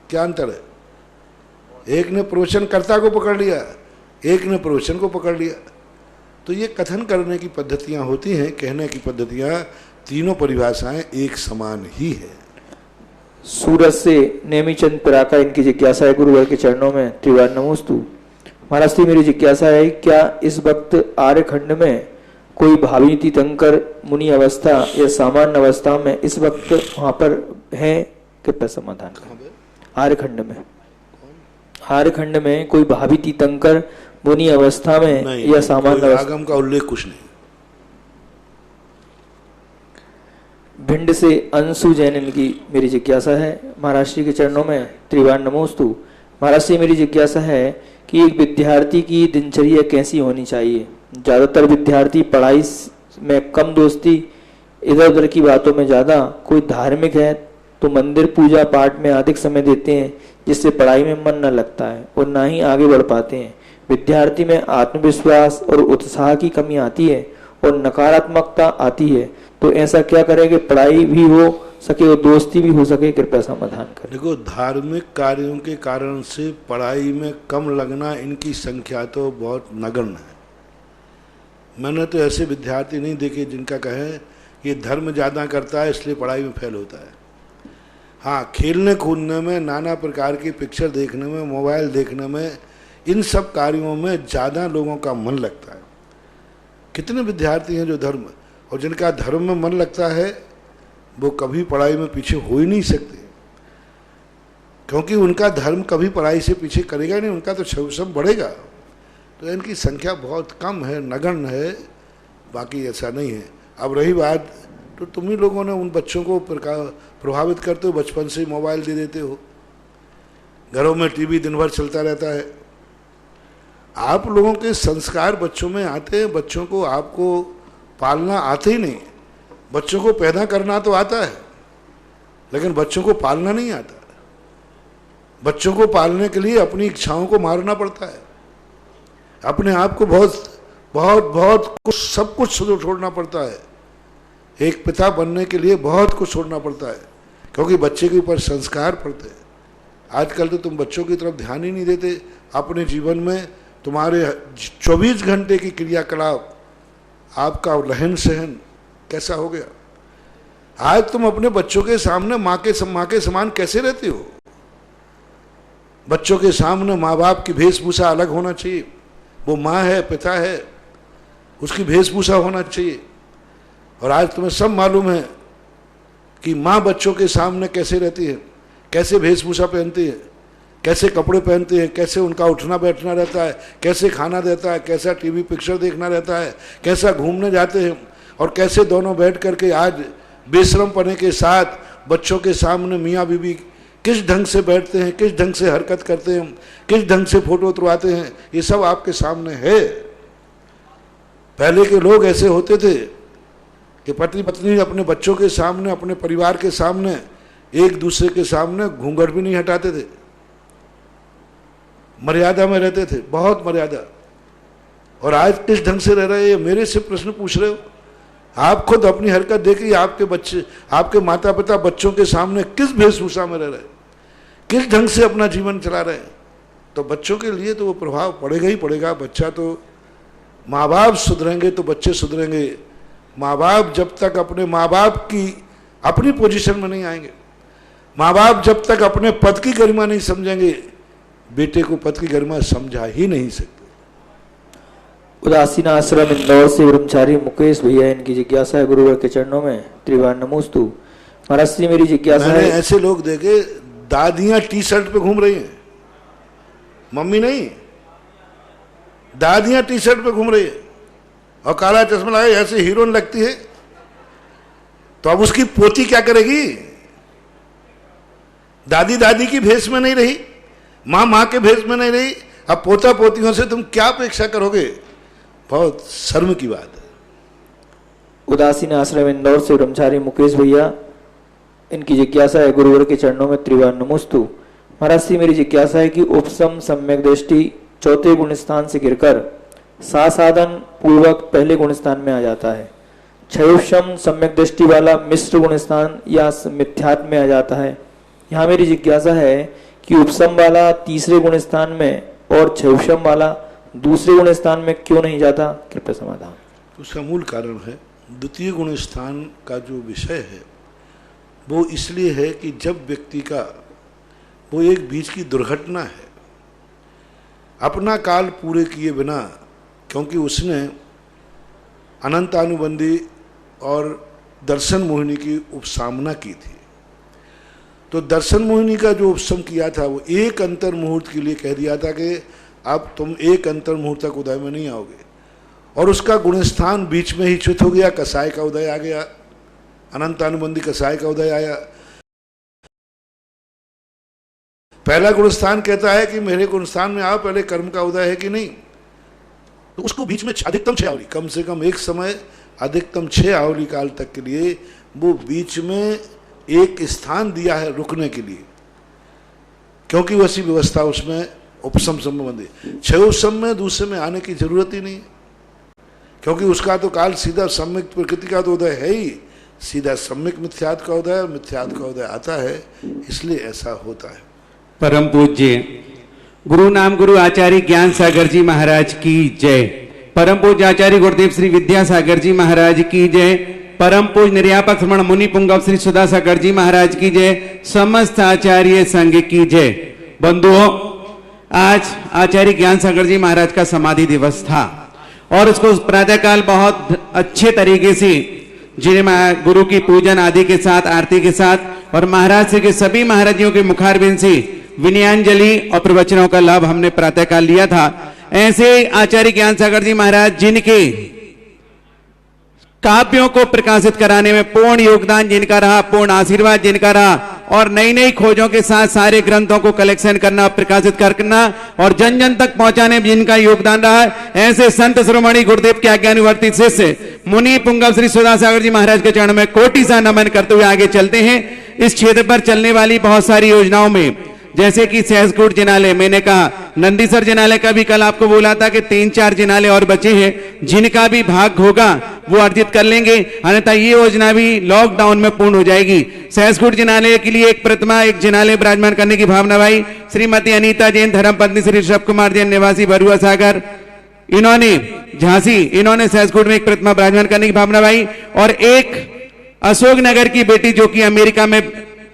क्या अंतर है? एक ने प्रोचनकर्ता को पकड़ लिया, एक ने प्रोचन को पकड़ लिया। तो ये कथन करने की पद्धतियां होती हैं, कहने की पद्धतियां, तीनों परिभाषाएं एक समान ही है। सूरत से नेमीचंद पिराका इनकी जिज्ञासा है, गुरुवर के चरणों में त्रिवार नमोस्तु। महाराज जी, मेरी जिज्ञासा है, क्या इस वक्त आर्यखंड में कोई भावी तीर्थंकर मुनि अवस्था या सामान्य अवस्था में इस वक्त वहां पर है? कृपया समाधान करें। आर्यखंड में, आर्यखंड में कोई भावी तीर्थंकर मुनि अवस्था में या सामान्य अवस्था? आगम का उल्लेख कुछ नहीं। भिंड से अंशु जैन इनकी मेरी जिज्ञासा है, महाराज जी के चरणों में त्रिवार नमोस्तु। महाराज जी, मेरी जिज्ञासा है कि एक विद्यार्थी की दिनचर्या कैसी होनी चाहिए? ज्यादातर विद्यार्थी पढ़ाई में कम दोस्ती, इधर उधर की बातों में ज्यादा, कोई धार्मिक है तो मंदिर पूजा पाठ में अधिक समय देते हैं, जिससे पढ़ाई में मन न लगता है और ना ही आगे बढ़ पाते हैं। विद्यार्थी में आत्मविश्वास और उत्साह की कमी आती है और नकारात्मकता आती है, तो ऐसा क्या करें कि पढ़ाई भी हो सके और दोस्ती भी हो सके? कृपया समाधान करें। देखो, धार्मिक कार्यों के कारण से पढ़ाई में कम लगना, इनकी संख्या तो बहुत नगण्य है। मैंने तो ऐसे विद्यार्थी नहीं देखे जिनका कहे ये धर्म ज़्यादा करता है इसलिए पढ़ाई में फेल होता है। हाँ, खेलने कूदने में, नाना प्रकार की पिक्चर देखने में, मोबाइल देखने में, इन सब कार्यों में ज़्यादा लोगों का मन लगता है। कितने विद्यार्थी हैं जो धर्म, और जिनका धर्म में मन लगता है वो कभी पढ़ाई में पीछे हो ही नहीं सकते, क्योंकि उनका धर्म कभी पढ़ाई से पीछे करेगा नहीं, उनका तो क्षयोपशम बढ़ेगा। तो इनकी संख्या बहुत कम है, नगण्य है, बाकी ऐसा नहीं है। अब रही बात, तो तुम ही लोगों ने उन बच्चों को प्रभावित करते हो, बचपन से ही मोबाइल दे देते हो, घरों में टीवी दिन भर चलता रहता है। आप लोगों के संस्कार बच्चों में आते हैं, बच्चों को आपको पालना आते ही नहीं। बच्चों को पैदा करना तो आता है, लेकिन बच्चों को पालना नहीं आता। बच्चों को पालने के लिए अपनी इच्छाओं को मारना पड़ता है, अपने आप को बहुत बहुत बहुत कुछ, सब कुछ छोड़ना पड़ता है। एक पिता बनने के लिए बहुत कुछ छोड़ना पड़ता है, क्योंकि बच्चे के ऊपर संस्कार पड़ते हैं। आजकल तो तुम बच्चों की तरफ ध्यान ही नहीं देते। अपने जीवन में तुम्हारे 24 घंटे की क्रियाकलाप, आपका रहन सहन कैसा हो गया। आज तुम अपने बच्चों के सामने माँ के समान कैसे रहते हो। बच्चों के सामने माँ बाप की वेशभूषा अलग होना चाहिए। वो माँ है, पिता है, उसकी वेशभूषा होना चाहिए। और आज तुम्हें सब मालूम है कि माँ बच्चों के सामने कैसे रहती है, कैसे वेशभूषा पहनती है, कैसे कपड़े पहनती है, कैसे उनका उठना बैठना रहता है, कैसे खाना देता है, कैसा टीवी पिक्चर देखना रहता है, कैसा घूमने जाते हैं, और कैसे दोनों बैठ करके आज बेशरम पने के साथ बच्चों के सामने मियाँ बीवी किस ढंग से बैठते हैं, किस ढंग से हरकत करते हैं, किस ढंग से फोटो उतरवाते हैं, ये सब आपके सामने है। पहले के लोग ऐसे होते थे कि पति पत्नी अपने बच्चों के सामने, अपने परिवार के सामने, एक दूसरे के सामने घूंघट भी नहीं हटाते थे, मर्यादा में रहते थे, बहुत मर्यादा। और आज किस ढंग से रह रहे हैं, मेरे से प्रश्न पूछ रहे हो। आप खुद अपनी हरकत देखिए, आपके बच्चे, आपके माता पिता बच्चों के सामने किस वेशभूषा में रह रहे हैं, किस ढंग से अपना जीवन चला रहे हैं। तो बच्चों के लिए तो वो प्रभाव पड़ेगा ही पड़ेगा। बच्चा तो, माँ बाप सुधरेंगे तो बच्चे सुधरेंगे। माँ बाप जब तक अपने माँ बाप की अपनी पोजीशन में नहीं आएंगे, माँ बाप जब तक अपने पद की गरिमा नहीं समझेंगे, बेटे को पद की गरिमा समझा ही नहीं सकते। उदासीन आश्रम इंदौर से ब्रह्मचारी मुकेश भैया, इनकी जिज्ञासा है गुरुवर के चरणों में त्रिवान नमोस्तु। महाराज श्री मेरी जिज्ञासा है, ऐसे लोग देखे दादियां टी शर्ट पे घूम रही हैं, मम्मी नहीं, दादियां टी शर्ट पे घूम रही है और काला चश्मा लगाए ऐसे हीरोइन लगती है। तो अब उसकी पोती क्या करेगी। दादी दादी की भेष में नहीं रही, माँ माँ के भेष में नहीं रही, अब पोता पोतियों से तुम क्या अपेक्षा करोगे। बहुत शर्म की बात है। उदासीन आश्रम इंदौर से ब्रह्मचारी मुकेश भैया, इनकी जिज्ञासा है गुरुवर के चरणों में त्रिवान नमोस्तु। महाराज से मेरी जिज्ञासा है कि उपसम सम्यक दृष्टि चौथे गुण स्थान से गिरकर साधन पूर्वक पहले गुण स्थान में आ जाता है। क्षयोपम सम्यक दृष्टि वाला मिश्र गुण स्थान या मिथ्यात्म में आ जाता है। यहाँ मेरी जिज्ञासा है कि उपसम वाला तीसरे गुण स्थान में और क्षयोपम वाला दूसरे गुण स्थान में क्यों नहीं जाता, कृपया समाधान। उसका मूल कारण है, द्वितीय गुण स्थान का जो विषय है वो इसलिए है कि जब व्यक्ति का वो एक बीच की दुर्घटना है, अपना काल पूरे किए बिना, क्योंकि उसने अनंतानुबंधी और दर्शन मोहिनी की उपसामना की थी। तो दर्शन मोहिनी का जो उपसम किया था वो एक अंतर मुहूर्त के लिए कह दिया था कि अब तुम एक अंतर मुहूर्त तक उदय में नहीं आओगे, और उसका गुणस्थान बीच में ही च्युत हो गया, कसाय का उदय आ गया, अनंतानुबंधी कसाय का उदय आया। पहला गुणस्थान कहता है कि मेरे गुणस्थान में आओ, पहले कर्म का उदय है कि नहीं। तो उसको बीच में अधिकतम 6 आवली, कम से कम एक समय अधिकतम 6 आवली काल तक के लिए वो बीच में एक स्थान दिया है रुकने के लिए, क्योंकि वैसी व्यवस्था उसमें उपसम संबंधी। क्षयोपम में दूसरे में आने की जरूरत ही नहीं, क्योंकि उसका तो काल सीधा सम्यक प्रकृति का तो उदय है ही, सीधा सम्यक मिथ्यात्व का उदय, मिथ्यात्व का उदय आता है, इसलिए ऐसा होता है। परम पूज्य गुरु नाम गुरु आचार्य ज्ञान सागर जी महाराज की जय। परम पूज्य आचार्य गुरुदेव श्री विद्यासागर जी महाराज की जय। परम पूज्य निर्यापक श्रमण मुनि पुंगव श्री सुधासागर जी महाराज की जय। समस्त आचार्य संघ की जय। बंधुओं, आज आचार्य ज्ञान सागर जी महाराज का समाधि दिवस था और उसको प्रातःकाल बहुत अच्छे तरीके से जिन्हें गुरु की पूजन आदि के साथ, आरती के साथ और महाराज से के सभी महाराजियों के मुखारबिंद से विनयांजलि और प्रवचनों का लाभ हमने प्रातःकाल लिया था। ऐसे आचार्य ज्ञान सागर जी महाराज जिनके काव्यों को प्रकाशित कराने में पूर्ण योगदान जिनका रहा, पूर्ण आशीर्वाद जिनका रहा, और नई नई खोजों के साथ सारे ग्रंथों को कलेक्शन करना, प्रकाशित करना और जन जन तक पहुंचाने में जिनका योगदान रहा है, ऐसे संत शिरोमणि गुरुदेव के आज्ञानुवर्ती शिष्य मुनि पुंगव श्री सुधा सागर जी महाराज के चरणों में कोटि सा नमन करते हुए आगे चलते हैं। इस क्षेत्र पर चलने वाली बहुत सारी योजनाओं में जैसे कि सहसकूट जिनालय, मैंने कहा नंदीसर जिनालय का भी कल आपको बोला था कि 3-4 जिनालय और बचे हैं, जिनका भी भाग होगा वो अर्जित कर लेंगे, अन्यथा ये योजना भी लॉकडाउन में पूर्ण हो जाएगी। सहसकूट जिनालय के लिए एक प्रतिमा, एक जिनालय विराजमान करने की भावना भाई श्रीमती अनीता जैन, धर्मपत्नी श्री ऋषभ कुमार जैन, निवासी बरुआ सागर, इन्होंने झांसी, इन्होंने सहसकूट में एक प्रतिमा विराजमान करने की भावना भाई। और एक अशोक नगर की बेटी जो कि अमेरिका में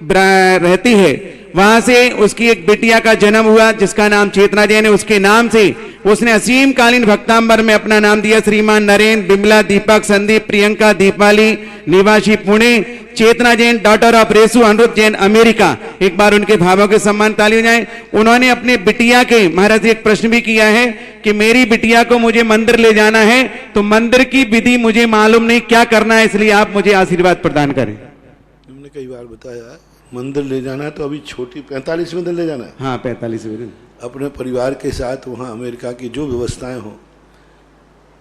रहती है, वहां से उसकी एक बिटिया का जन्म हुआ जिसका नाम चेतना जैन है, उसके नाम से उसने असीम कालीन भक्तांबर में अपना नाम दिया। श्रीमान नरेंद्र, बिमला, दीपक, संदीप, प्रियंका, दीपाली, निवासी पुणे, चेतना जैन, डॉटर ऑफ रेसु अनुरुद्ध जैन, अमेरिका। एक बार उनके भावों के सम्मान ताली हो जाए। उन्होंने अपने बिटिया के महाराज से एक प्रश्न भी किया है कि मेरी बिटिया को मुझे मंदिर ले जाना है, तो मंदिर की विधि मुझे मालूम नहीं, क्या करना है, इसलिए आप मुझे आशीर्वाद प्रदान करें। तुमने कई बार बताया मंदिर ले जाना है, तो अभी छोटी 45वें दिन ले जाना है। हाँ, 45वें दिन अपने परिवार के साथ वहाँ अमेरिका की जो व्यवस्थाएं हो,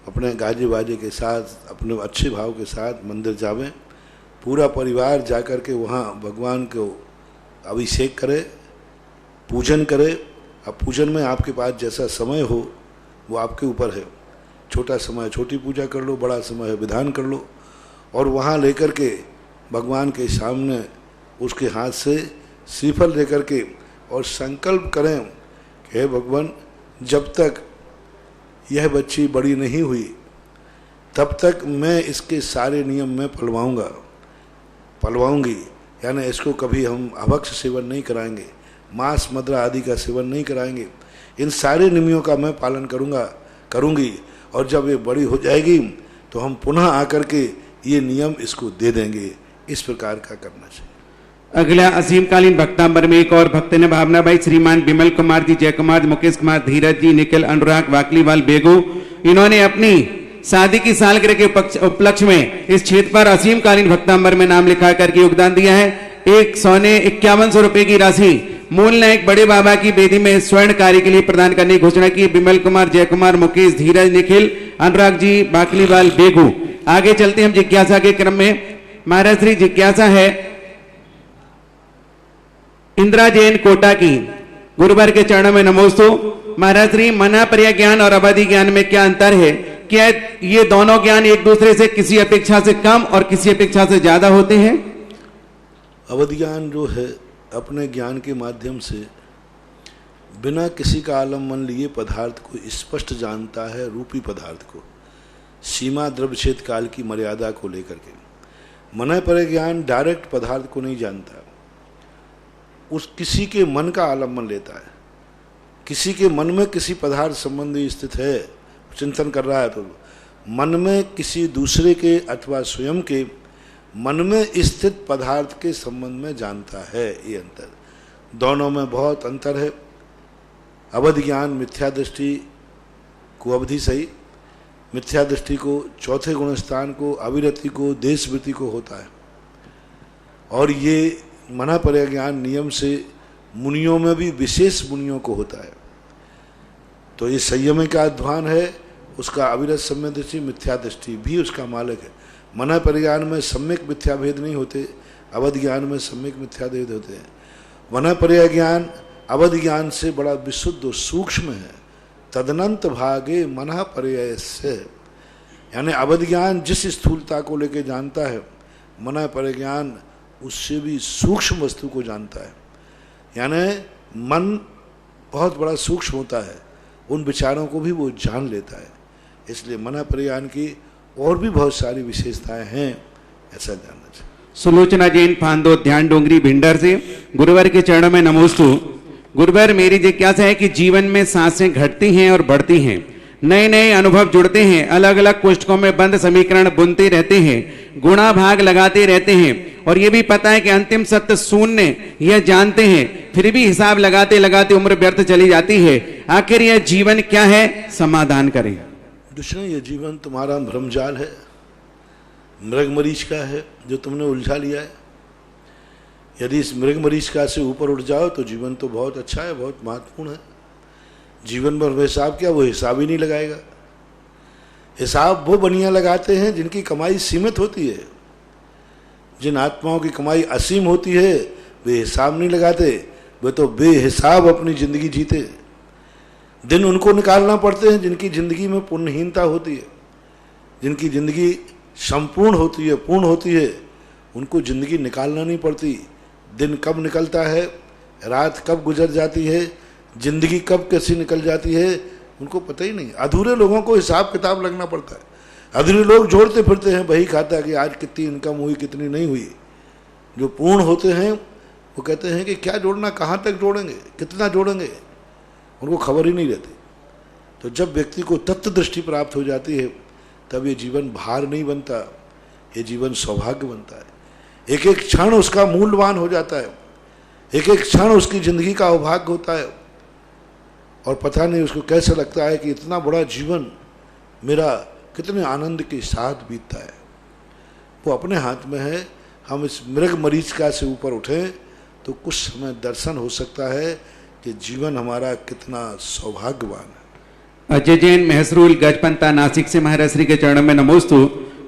अपने गाजे बाजे के साथ, अपने अच्छे भाव के साथ मंदिर जावें, पूरा परिवार जाकर के वहाँ भगवान को अभिषेक करे, पूजन करे। अब पूजन में आपके पास जैसा समय हो वो आपके ऊपर है, छोटा समय छोटी पूजा कर लो, बड़ा समय है विधान कर लो, और वहाँ लेकर के भगवान के सामने उसके हाथ से श्रीफल लेकर के और संकल्प करें कि हे भगवान, जब तक यह बच्ची बड़ी नहीं हुई तब तक मैं इसके सारे नियम में पलवाऊंगी, यानी इसको कभी हम अभक्ष सेवन नहीं कराएंगे, मांस मदिरा आदि का सेवन नहीं कराएंगे, इन सारे नियमों का मैं पालन करूंगी, और जब ये बड़ी हो जाएगी तो हम पुनः आकर के ये नियम इसको दे देंगे। इस प्रकार का करना चाहिए। अगला असीमकालीन भक्तांबर में एक और भक्त ने भावना भाई श्रीमान विमल कुमार जी, जय कुमार, मुकेश कुमार, धीरज जी, निखिल, अनुराग, वाकलीवाल, बेगू, इन्होंने अपनी शादी की सालगिरह के उपलक्ष्य में इस क्षेत्र पर असीमकालीन भक्तांबर में नाम लिखा करके योगदान दिया है। एक 5100 रुपए की राशि मूल नायक बड़े बाबा की बेदी में स्वर्ण कार्य के लिए प्रदान करने की घोषणा की। विमल कुमार, जय कुमार, मुकेश, धीरज, निखिल, अनुराग जी, वाकलीवाल, बेगू। आगे चलते हैं हम जिज्ञासा के क्रम में। महाराज श्री जिज्ञासा है इंदिरा जैन कोटा की, गुरुवार के चरणों में नमोस्तु। महाराज श्री मना पर्या ज्ञान और अवधि ज्ञान में क्या अंतर है? क्या ये दोनों ज्ञान एक दूसरे से किसी अपेक्षा से कम और किसी अपेक्षा से ज्यादा होते हैं? अवधि ज्ञान जो है अपने ज्ञान के माध्यम से बिना किसी का आलम्बन लिए पदार्थ को स्पष्ट जानता है, रूपी पदार्थ को, सीमा द्रव्यक्षेद काल की मर्यादा को लेकर के। मन पर ज्ञान डायरेक्ट पदार्थ को नहीं जानता, उस किसी के मन का आलम्बन लेता है। किसी के मन में किसी पदार्थ संबंधी स्थित है, चिंतन कर रहा है, तो मन में किसी दूसरे के अथवा स्वयं के मन में स्थित पदार्थ के संबंध में जानता है। ये अंतर, दोनों में बहुत अंतर है। अवधि ज्ञान मिथ्या दृष्टि को अवधि सही, मिथ्या दृष्टि को, चौथे गुण स्थान को, अविरति को, देशवृत्ति को होता है। और ये मना पर्या ज्ञान नियम से मुनियों में भी विशेष मुनियों को होता है। तो ये संयम का अध्वान है, उसका अविरत सम्यक दृष्टि, मिथ्या दृष्टि भी उसका मालिक है। मना पर्या ज्ञान में सम्यक मिथ्या भेद नहीं होते, अवधि ज्ञान में सम्यक मिथ्या भेद होते हैं। मना पर्या ज्ञान अवधि ज्ञान से बड़ा विशुद्ध सूक्ष्म है। तदनंत भागे मना पर्याय से, यानी अवधि ज्ञान जिस स्थूलता को लेके जानता है, मना पर्या ज्ञान उससे भी सूक्ष्म वस्तु को जानता है। यानी मन बहुत बड़ा सूक्ष्म होता है, उन विचारों को भी वो जान लेता है। इसलिए मना पर्या ज्ञान की और भी बहुत सारी विशेषताएं हैं, ऐसा जानना चाहिए। सुलोचना जैन फांदो ध्यान डोंगरी भिंडर से, गुरुवार के चरणों में नमोस्तु। गुरुवार मेरी जिज्ञासा है कि जीवन में सांसें घटती हैं और बढ़ती हैं, नए नए अनुभव जुड़ते हैं, अलग अलग कोष्ठकों में बंद समीकरण बुनते रहते हैं, गुणा भाग लगाते रहते हैं, और ये भी पता है कि अंतिम सत्य शून्य, यह जानते हैं, फिर भी हिसाब लगाते लगाते उम्र व्यर्थ चली जाती है। आखिर यह जीवन क्या है? समाधान करें। दूसरा, ये जीवन तुम्हारा भ्रमजाल है, मृग मरीच का है जो तुमने उलझा लिया है। यदि इस मृग मरीचिका से ऊपर उठ जाओ तो जीवन तो बहुत अच्छा है, बहुत महत्वपूर्ण है। जीवन भर हिसाब क्या, वो हिसाब ही नहीं लगाएगा। हिसाब वो बनिया लगाते हैं जिनकी कमाई सीमित होती है। जिन आत्माओं की कमाई असीम होती है वे हिसाब नहीं लगाते, वे तो बेहिसाब अपनी जिंदगी जीते। दिन उनको निकालना पड़ते हैं जिनकी जिंदगी में पुण्यहीनता होती है, जिनकी जिंदगी संपूर्ण होती है, पूर्ण होती है, उनको जिंदगी निकालना नहीं पड़ती। दिन कब निकलता है, रात कब गुजर जाती है, जिंदगी कब कैसी निकल जाती है, उनको पता ही नहीं। अधूरे लोगों को हिसाब किताब लगना पड़ता है। अधूरे लोग जोड़ते फिरते हैं बही खाता कि आज कितनी इनकम हुई, कितनी नहीं हुई। जो पूर्ण होते हैं वो कहते हैं कि क्या जोड़ना, कहाँ तक जोड़ेंगे, कितना जोड़ेंगे, उनको खबर ही नहीं रहती। तो जब व्यक्ति को तत्व दृष्टि प्राप्त हो जाती है तब ये जीवन भार नहीं बनता, ये जीवन सौभाग्य बनता है। एक एक क्षण उसका मूल्यवान हो जाता है, एक एक क्षण उसकी जिंदगी का अभाग्य होता है। और पता नहीं उसको कैसा लगता है कि इतना बड़ा जीवन मेरा कितने आनंद के साथ बीतता है। वो अपने हाथ में है। हम इस मृग मरीचिका से ऊपर उठें तो कुछ समय दर्शन हो सकता है कि जीवन हमारा कितना सौभाग्यवान है। अजय जैन महसरूल गजपंता नासिक से महाराज श्री के चरणों में नमोस्तु।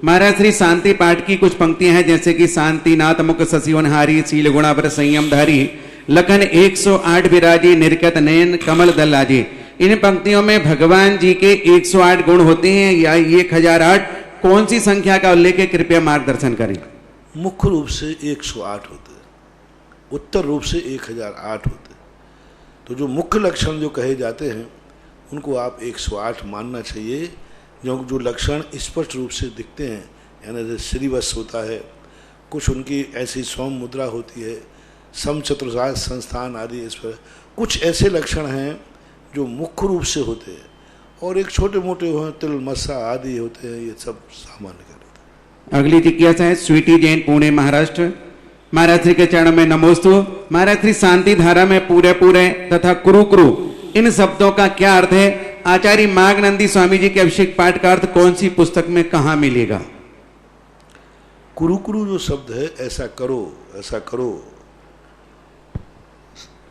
महाराज श्री शांति पाठ की कुछ पंक्तियां हैं, जैसे कि शांति नाथ मुख ससिवनहारी शील गुणावर संयमधारी लखन 108 विराजी निर्कत नयन कमल दलाजी। इन पंक्तियों में भगवान जी के 108 गुण होते हैं या 1008? कौन सी संख्या का उल्लेख है, कृपया मार्गदर्शन करें। मुख्य रूप से 108 होते हैं, उत्तर रूप से 1008 होते हैं। तो जो मुख्य लक्षण जो कहे जाते हैं उनको आप 108 मानना चाहिए। जो लक्षण स्पष्ट रूप से दिखते हैं, यानी जैसे श्रीवत्स होता है, कुछ उनकी ऐसी सौम मुद्रा होती है, सम चतुर्साज संस्थान आदि, इस पर कुछ ऐसे लक्षण हैं जो मुख्य रूप से होते हैं, और एक छोटे मोटे हो तिल मस्सा आदि होते हैं, ये सब सामान्य कर होते हैं। अगली जिज्ञासा है स्वीटी जैन पुणे महाराष्ट्र। महाराज श्री के चरणों में नमोस्तु। महाराज श्री शांति धारा में पूरे पूरे तथा कुरु कुरु इन शब्दों का क्या अर्थ है? आचार्य माघनंदी स्वामी जी के अभिषेक पाठ का अर्थ कौन सी पुस्तक में कहाँ मिलेगा? कुरु कुरु जो शब्द है, ऐसा करो, ऐसा करो,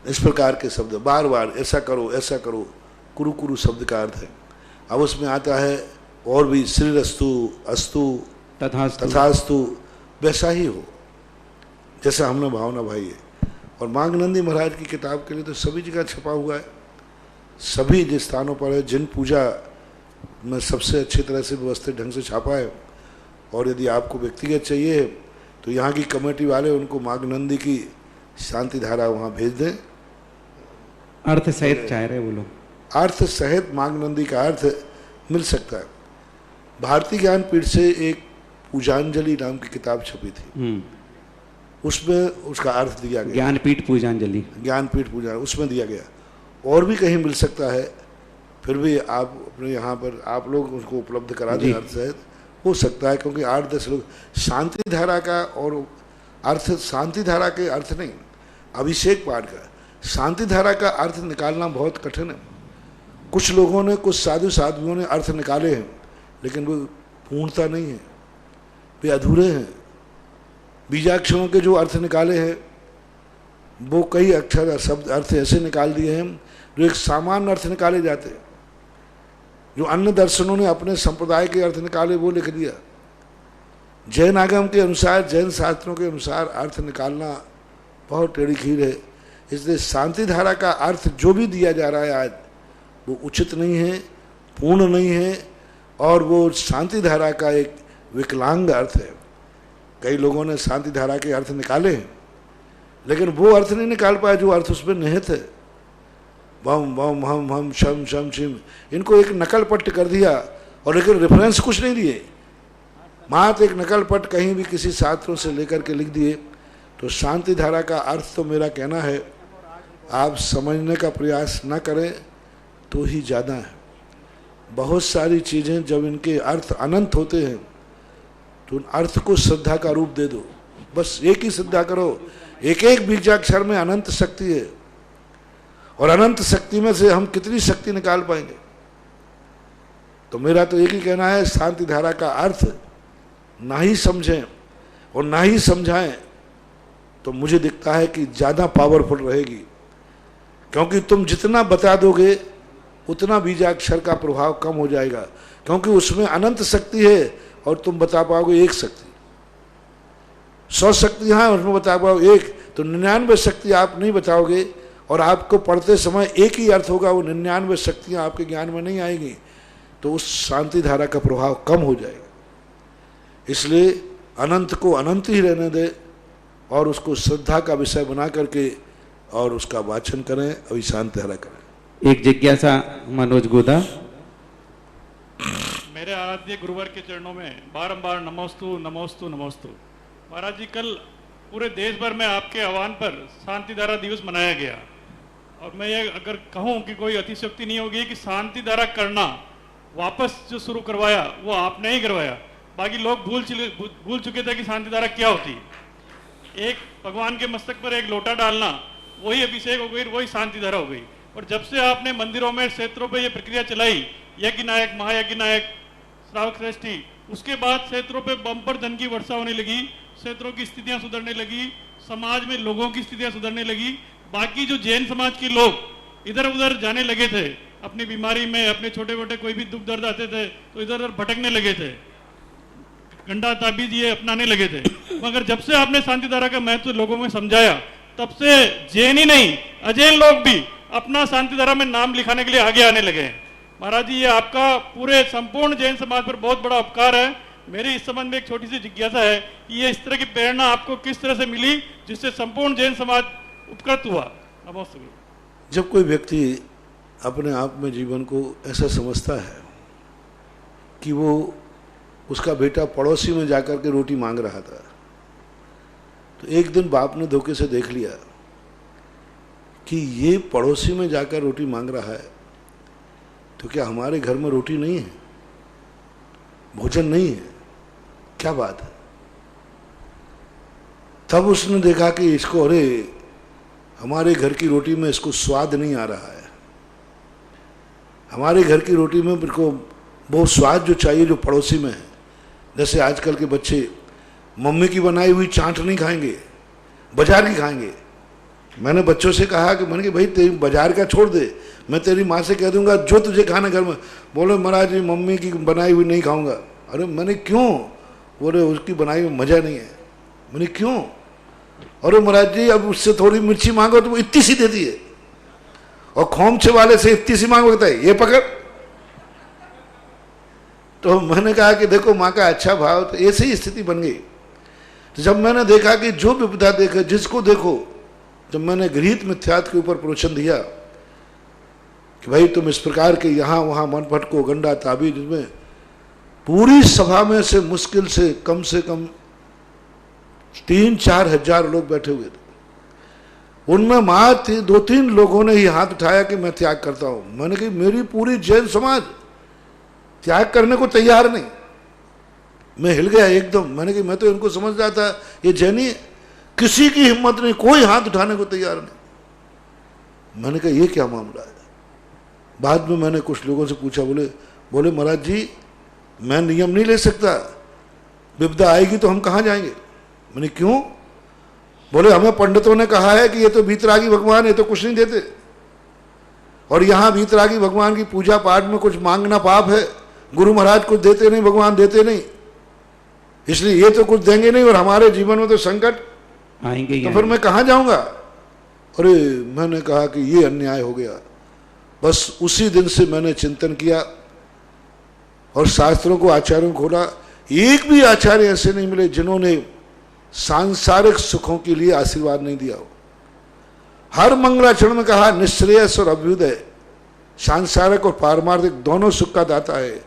इस प्रकार के शब्द, बार बार ऐसा करो, ऐसा करो, कुरु कुरु शब्द का अर्थ है। अब उसमें आता है और भी श्रीरस्तु, अस्तु, तथास्तु, वैसा ही हो जैसा हमने भावना भाई है। और माघनंदी महाराज की किताब के लिए तो सभी जगह छपा हुआ है, सभी जिस स्थानों पर है, जिन पूजा में सबसे अच्छी तरह से व्यवस्थित ढंग से छापा है। और यदि आपको व्यक्तिगत चाहिए तो यहाँ की कमेटी वाले उनको माघनंदी की शांति धारा वहाँ भेज दें। अर्थ सहित चाह रहे वो लोग, अर्थ सहित माघनंदी का अर्थ मिल सकता है। भारतीय ज्ञानपीठ से एक पूजांजलि नाम की किताब छपी थी, उसमें उसका अर्थ दिया गया। ज्ञानपीठ पूजांजलि, ज्ञानपीठ पूजा, उसमें दिया गया। और भी कहीं मिल सकता है, फिर भी आप अपने यहाँ पर आप लोग उसको उपलब्ध करा दें। अर्थ सहित हो सकता है, क्योंकि 8-10 लोग शांति धारा का और अर्थ, शांति धारा के अर्थ नहीं, अभिषेक पाठ का शांति धारा का अर्थ निकालना बहुत कठिन है। कुछ लोगों ने, कुछ साधु साध्वियों ने अर्थ निकाले हैं, लेकिन वो पूर्णता नहीं है, वे अधूरे हैं। बीजाक्षरों के जो अर्थ निकाले हैं वो कई अक्षर शब्द अर्थ ऐसे निकाल दिए हैं जो एक सामान्य अर्थ निकाले जाते हैं। जो अन्य दर्शनों ने अपने संप्रदाय के अर्थ निकाले वो लिख दिया। जैन आगम के अनुसार, जैन शास्त्रों के अनुसार अर्थ निकालना बहुत टेढ़ी खीर है। इसलिए शांति धारा का अर्थ जो भी दिया जा रहा है आज, वो उचित नहीं है, पूर्ण नहीं है, और वो शांति धारा का एक विकलांग अर्थ है। कई लोगों ने शांति धारा के अर्थ निकाले हैं, लेकिन वो अर्थ नहीं निकाल पाए जो अर्थ उसमें निहित है। वम वम हम हम शम शम शिम, इनको एक नकल पट्ट कर दिया, और लेकिन रेफरेंस कुछ नहीं दिए, मात्र एक नकल पट्ट कहीं भी किसी शास्त्रों से लेकर के लिख दिए। तो शांति धारा का अर्थ तो मेरा कहना है आप समझने का प्रयास न करें तो ही ज़्यादा है। बहुत सारी चीज़ें जब इनके अर्थ अनंत होते हैं तो उन अर्थ को श्रद्धा का रूप दे दो, बस एक ही श्रद्धा करो। एक एक बीजाक्षर में अनंत शक्ति है, और अनंत शक्ति में से हम कितनी शक्ति निकाल पाएंगे। तो मेरा तो एक ही कहना है, शांति धारा का अर्थ ना ही समझें और ना ही समझाएं तो मुझे दिखता है कि ज़्यादा पावरफुल रहेगी, क्योंकि तुम जितना बता दोगे उतना बीजाक्षर का प्रभाव कम हो जाएगा, क्योंकि उसमें अनंत शक्ति है और तुम बता पाओगे एक शक्ति। 100 शक्तियाँ हैं उसमें बता पाओगे एक, तो 99 शक्ति आप नहीं बताओगे और आपको पढ़ते समय एक ही अर्थ होगा, वो 99 शक्तियाँ आपके ज्ञान में नहीं आएंगी, तो उस शांति धारा का प्रभाव कम हो जाएगा। इसलिए अनंत को अनंत ही रहने दे और उसको श्रद्धा का विषय बना करके और उसका वाचन करें, अभी शांति धारा करें। एक जिज्ञासा मनोज गोदा। मेरे आराध्य गुरुवर के चरणों में बारंबार नमोस्तु नमोस्तु नमोस्तु। महाराज जी, कल पूरे देश भर में आपके आह्वान पर शांति धारा दिवस मनाया गया, और मैं ये अगर कहूँ कि कोई अतिशयोक्ति नहीं होगी कि शांति धारा करना वापस जो शुरू करवाया वो आपने ही करवाया। बाकी लोग भूल चुके थे कि शांति धारा क्या होती है। एक भगवान के मस्तक पर एक लोटा डालना, वही अभिषेक हो गई, वही शांति धारा हो गई। और जब से आपने मंदिरों में क्षेत्रों पे ये प्रक्रिया चलाई, यज्ञ नायक, महायज्ञ नायक, श्रावक श्रेष्ठी, उसके बाद क्षेत्रों पे बम्पर धन की वर्षा होने लगी, क्षेत्रों की स्थितियां सुधरने लगी, समाज में लोगों की स्थितियां सुधरने लगी। बाकी जो जैन समाज के लोग इधर उधर जाने लगे थे अपनी बीमारी में, अपने छोटे मोटे कोई भी दुख दर्द आते थे तो इधर उधर भटकने लगे थे, गंडा ताबीज ये अपनाने लगे थे। मगर जब से आपने शांति धारा का महत्व लोगों में समझाया, तब से जैन ही नहीं अजैन लोग भी अपना शांति धारा में नाम लिखाने के लिए आगे आने लगे हैं। महाराज जी, ये आपका पूरे संपूर्ण जैन समाज पर बहुत बड़ा उपकार है। मेरी इस संबंध में एक छोटी सी जिज्ञासा है कि ये इस तरह की प्रेरणा आपको किस तरह से मिली जिससे संपूर्ण जैन समाज उपकृत हुआ? नमस्ते। जब कोई व्यक्ति अपने आप में जीवन को ऐसा समझता है कि वो उसका बेटा पड़ोसी में जाकर के रोटी मांग रहा था, तो एक दिन बाप ने धोखे से देख लिया कि ये पड़ोसी में जाकर रोटी मांग रहा है, तो क्या हमारे घर में रोटी नहीं है, भोजन नहीं है, क्या बात है? तब उसने देखा कि इसको, अरे हमारे घर की रोटी में इसको स्वाद नहीं आ रहा है, हमारे घर की रोटी में मेरे को वो स्वाद जो चाहिए जो पड़ोसी में है। जैसे आजकल के बच्चे मम्मी की बनाई हुई चाट नहीं खाएंगे, बाजार की खाएंगे। मैंने बच्चों से कहा कि मैंने कि भाई तेरी बाजार का छोड़ दे, मैं तेरी माँ से कह दूंगा जो तुझे खाना घर में। बोले महाराज जी मम्मी की बनाई हुई नहीं खाऊंगा। अरे मैंने क्यों? बोले उसकी बनाई हुई मज़ा नहीं है। मैंने क्यों? अरे महाराज जी अब उससे थोड़ी मिर्ची मांगो तो वो इतनी सी देती है, और खोमचे वाले से इतनी सी मांगो कहता है ये पकड़। तो मैंने कहा कि देखो माँ का अच्छा भाव, तो ऐसे ही स्थिति बन गई। तो जब मैंने देखा कि जो विपदा देखे जिसको देखो, जब मैंने गृहीत मिथ्यात्व के ऊपर प्रवचन दिया कि भाई तुम इस प्रकार के यहाँ वहाँ मन भटको, गंडा ताबीज में, पूरी सभा में से मुश्किल से कम 3-4 हजार लोग बैठे हुए थे। उनमें मात्र 2-3 लोगों ने ही हाथ उठाया कि मैं त्याग करता हूँ। मैंने कहा मेरी पूरी जैन समाज त्याग करने को तैयार नहीं। मैं हिल गया एकदम। मैंने कहा मैं तो इनको समझ रहा था ये जैनी, किसी की हिम्मत नहीं, कोई हाथ उठाने को तैयार नहीं। मैंने कहा ये क्या मामला है? बाद में मैंने कुछ लोगों से पूछा, बोले महाराज जी मैं नियम नहीं ले सकता, विपदा आएगी तो हम कहाँ जाएंगे? मैंने क्यों? बोले हमें पंडितों ने कहा है कि ये तो भीतरागी भगवान है, तो कुछ नहीं देते, और यहाँ भीतरागी भगवान की पूजा पाठ में कुछ मांगना पाप है, गुरु महाराज कुछ देते नहीं, भगवान देते नहीं, इसलिए ये तो कुछ देंगे नहीं, और हमारे जीवन में तो संकट आएंगे। तो फिर मैं कहाँ जाऊँगा? अरे मैंने कहा कि ये अन्याय हो गया। बस उसी दिन से मैंने चिंतन किया और शास्त्रों को, आचार्यों को खोला। एक भी आचार्य ऐसे नहीं मिले जिन्होंने सांसारिक सुखों के लिए आशीर्वाद नहीं दिया हो। हर मंगलाचरण में कहा निश्रेयस और अभ्युदय, सांसारिक और पारमार्थिक दोनों सुख का दाता है।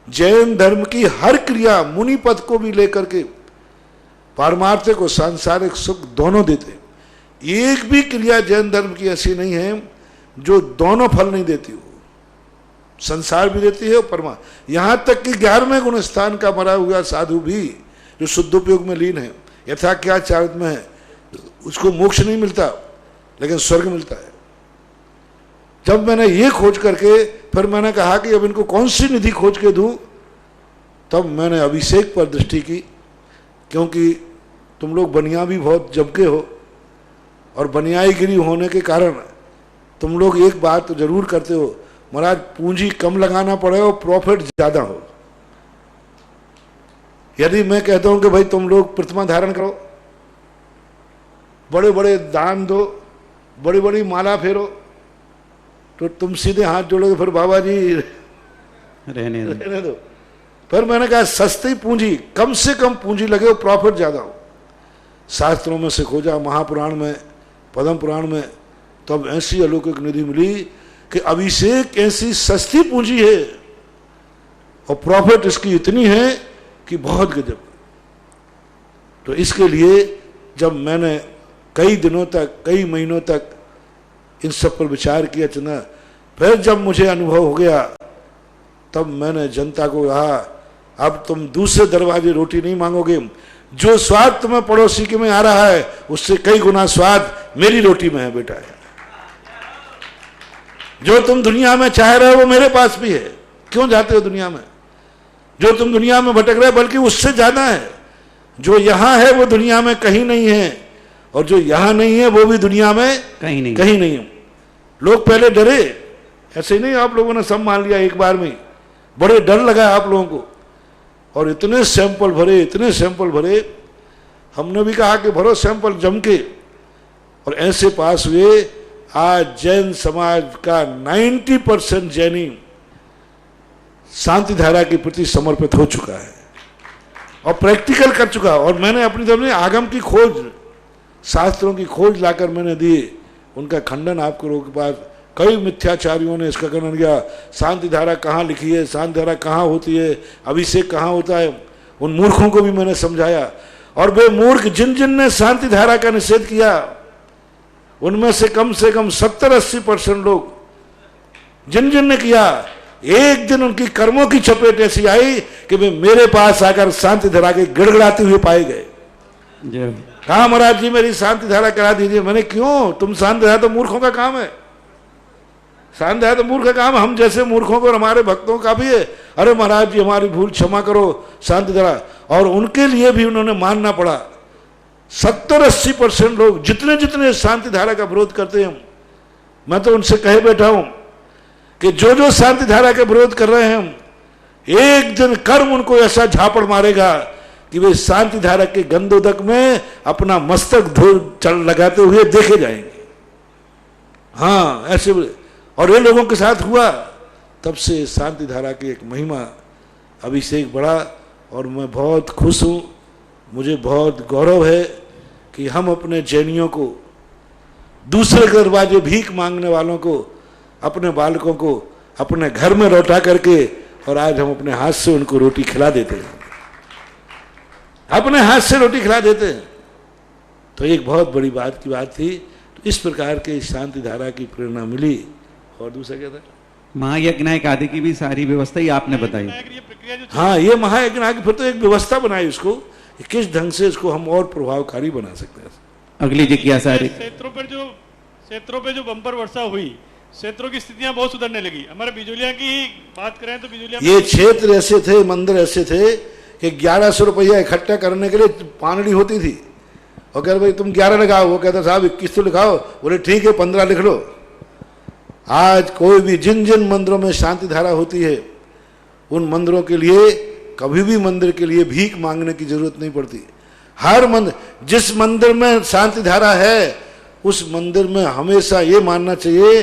जैन धर्म की हर क्रिया मुनि पद को भी लेकर के पारमार्थिक और सांसारिक सुख दोनों देते। एक भी क्रिया जैन धर्म की ऐसी नहीं है जो दोनों फल नहीं देती हो, संसार भी देती है और परमा। यहाँ तक कि 11वें गुण स्थान का मरा हुआ साधु भी जो शुद्धोपयोग में लीन है, यथाख्याचार्य में है, उसको मोक्ष नहीं मिलता लेकिन स्वर्ग मिलता है। जब मैंने ये खोज करके फिर मैंने कहा कि अब इनको कौन सी निधि खोज के दूं, तब मैंने अभिषेक पर दृष्टि की, क्योंकि तुम लोग बनिया भी बहुत जबके हो, और बनियाईगिरी होने के कारण तुम लोग एक बात तो जरूर करते हो, महाराज पूंजी कम लगाना पड़े और प्रॉफिट ज्यादा हो। यदि मैं कहता हूं कि भाई तुम लोग प्रतिमा धारण करो, बड़े बड़े दान दो, बड़ी बड़ी माला फेरो, तो तुम सीधे हाथ जोड़ोगे, फिर बाबा जी रहने दो। फिर मैंने कहा सस्ती पूंजी, कम से कम पूंजी लगे और प्रॉफिट ज्यादा हो। शास्त्रों में से खोजा, महापुराण में, पद्म पुराण में, तब ऐसी अलौकिक निधि मिली कि अभिषेक ऐसी सस्ती पूंजी है और प्रॉफिट इसकी इतनी है कि बहुत गजब। तो इसके लिए जब मैंने कई दिनों तक, कई महीनों तक इन सब पर विचार किया चुना, फिर जब मुझे अनुभव हो गया, तब मैंने जनता को कहा अब तुम दूसरे दरवाजे रोटी नहीं मांगोगे, जो स्वाद तुम्हें पड़ोसी के में आ रहा है उससे कई गुना स्वाद मेरी रोटी में है बेटा। जो तुम दुनिया में चाह रहे हो वो मेरे पास भी है, क्यों जाते हो दुनिया में? जो तुम दुनिया में भटक रहे हो बल्कि उससे ज्यादा है, जो यहां है वो दुनिया में कहीं नहीं है, और जो यहां नहीं है वो भी दुनिया में कहीं नहीं है। लोग पहले डरे, ऐसे नहीं आप लोगों ने सब मान लिया एक बार में, बड़े डर लगा आप लोगों को, और इतने सैंपल भरे, इतने सैंपल भरे, हमने भी कहा कि भरो सैंपल जम के, और ऐसे पास हुए। आज जैन समाज का 90% जैनी शांति धारा के प्रति समर्पित हो चुका है और प्रैक्टिकल कर चुका है। और मैंने अपनी तरफ से आगम की खोज, शास्त्रों की खोज लाकर मैंने दी, उनका खंडन आपको लोगों के पास, कई मिथ्याचारियों ने इसका खंडन किया। शांति धारा कहाँ लिखी है, शांति धारा कहाँ होती है, अभिषेक कहाँ होता है, उन मूर्खों को भी मैंने समझाया। और वे मूर्ख जिन जिन ने शांति धारा का निषेध किया, उनमें से कम 70-80% लोग जिन जिन ने किया, एक दिन उनकी कर्मों की चपेट ऐसी आई कि वे मेरे पास आकर शांति धारा के गिड़गिड़ाते हुए पाए गए। कहा महाराज जी मेरी शांति धारा करा दीजिए। मैंने क्यों, तुम शांति धारा तो मूर्खों का काम है, शांति धारा तो मूर्ख का काम, हम जैसे मूर्खों को हमारे भक्तों का भी है। अरे महाराज जी हमारी भूल क्षमा करो, शांति धारा। और उनके लिए भी उन्होंने मानना पड़ा। 70-80% लोग जितने जितने शांति धारा का विरोध करते हैं, मैं तो उनसे कहे बैठा हूं कि जो जो शांति धारा का विरोध कर रहे हैं, एक दिन कर्म उनको ऐसा झापड़ मारेगा कि वे शांति धारा के गंदोदक में अपना मस्तक चल लगाते हुए देखे जाएंगे। हाँ ऐसे, और ये लोगों के साथ हुआ। तब से शांति धारा की एक महिमा, अभिषेक बढ़ा, और मैं बहुत खुश हूं, मुझे बहुत गौरव है कि हम अपने जैनियों को, दूसरे दरवाजे भीख मांगने वालों को, अपने बालकों को अपने घर में लौटा करके, और आज हम अपने हाथ से उनको रोटी खिला देते हैं, अपने हाथ से रोटी खिला देते हैं। तो एक बहुत बड़ी बात की बात थी। तो इस प्रकार के शांति धारा की प्रेरणा मिली। और दूसरा क्या था, महायज्ञ आदि की भी सारी व्यवस्था ही आपने बताई। हाँ ये महायज्ञ आदि, फिर तो एक व्यवस्था बनाई उसको, किस ढंग से इसको हम और प्रभावकारी बना सकते हैं। अगली जिज्ञासा, क्षेत्रों पे जो बम्पर वर्षा हुई, क्षेत्रों की स्थितियां बहुत सुधरने लगी। हमारे बिजोलिया की बात करें तो बिजोलिया, ये क्षेत्र ऐसे थे, मंदिर ऐसे थे कि 1100 रुपया इकट्ठा करने के लिए पानड़ी होती थी, और कह भाई तुम 11 लगाओ, वो कहता साहब 21 तो लिखाओ, बोले ठीक है 15 लिख लो। आज कोई भी जिन जिन मंदिरों में शांति धारा होती है, उन मंदिरों के लिए कभी भी मंदिर के लिए भीख मांगने की जरूरत नहीं पड़ती। हर मंदिर, जिस मंदिर में शांति धारा है उस मंदिर में हमेशा ये मानना चाहिए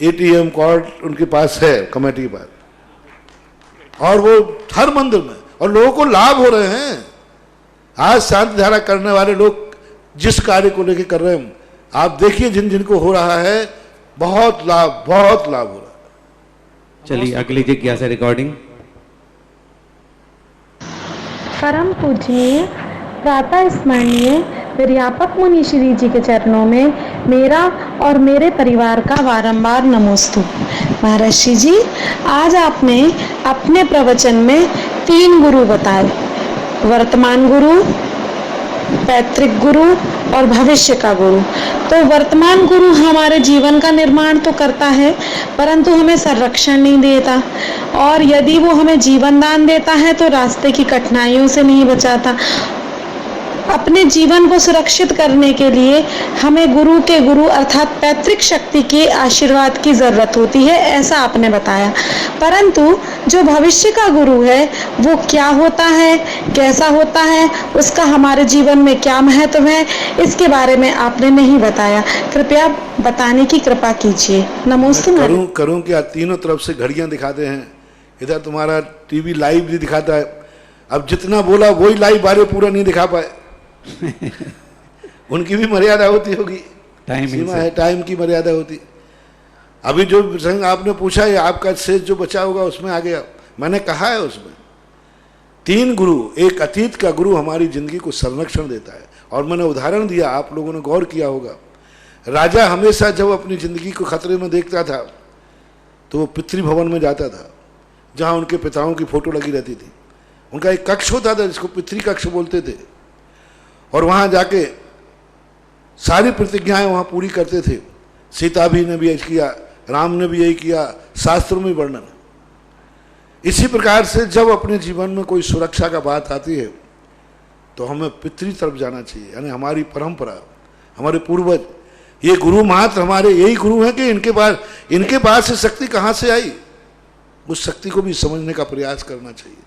ATM कार्ड उनके पास है, कमेटी के पास, और वो हर मंदिर में, और लोगों को लाभ हो रहे हैं। आज शांति धारा करने वाले लोग जिस कार्य को लेकर कर रहे हैं, आप देखिए जिन जिनको हो रहा है, बहुत लाभ हो रहा है। चलिए अगली जिज्ञासा रिकॉर्डिंग। परम पूजनीय प्रातः स्मरणीय व्यापक मुनि श्री जी के चरणों में मेरा और मेरे परिवार का बारंबार नमोस्तु। महर्षि जी, आज आपने अपने प्रवचन में 3 गुरु बताए, वर्तमान गुरु, पैतृक गुरु और भविष्य का गुरु। तो वर्तमान गुरु हमारे जीवन का निर्माण तो करता है, परंतु हमें संरक्षण नहीं देता, और यदि वो हमें जीवन दान देता है तो रास्ते की कठिनाइयों से नहीं बचाता। अपने जीवन को सुरक्षित करने के लिए हमें गुरु के गुरु अर्थात पैतृक शक्ति के आशीर्वाद की जरूरत होती है, ऐसा आपने बताया। परंतु जो भविष्य का गुरु है वो क्या होता है, कैसा होता है, उसका हमारे जीवन में क्या महत्व है, इसके बारे में आपने नहीं बताया। कृपया बताने की कृपा कीजिए। नमोस्तु। करूं क्या, तीनों तरफ से घड़ियां दिखाते हैं, इधर तुम्हारा टीवी लाइव भी दिखाता है। अब जितना बोला वही लाइव बारे पूरा नहीं दिखा पाए। उनकी भी मर्यादा होती होगी, सीमा है, टाइम की मर्यादा होती। अभी जो प्रसंग आपने पूछा है, आपका शेष जो बचा होगा उसमें आ गया। मैंने कहा है उसमें 3 गुरु, एक अतीत का गुरु हमारी जिंदगी को संरक्षण देता है, और मैंने उदाहरण दिया, आप लोगों ने गौर किया होगा। राजा हमेशा जब अपनी जिंदगी को खतरे में देखता था तो वो पितृभवन में जाता था, जहाँ उनके पिताओं की फोटो लगी रहती थी। उनका एक कक्ष होता था जिसको पितृ कक्ष बोलते थे, और वहाँ जाके सारी प्रतिज्ञाएं वहाँ पूरी करते थे। सीता भी ने भी यही किया, राम ने भी यही किया, शास्त्रों में वर्णन। इसी प्रकार से जब अपने जीवन में कोई सुरक्षा का बात आती है तो हमें पितृ तरफ जाना चाहिए, यानी हमारी परंपरा, हमारे पूर्वज, ये गुरु मात्र हमारे यही गुरु हैं कि इनके पास से शक्ति कहाँ से आई, उस शक्ति को भी समझने का प्रयास करना चाहिए।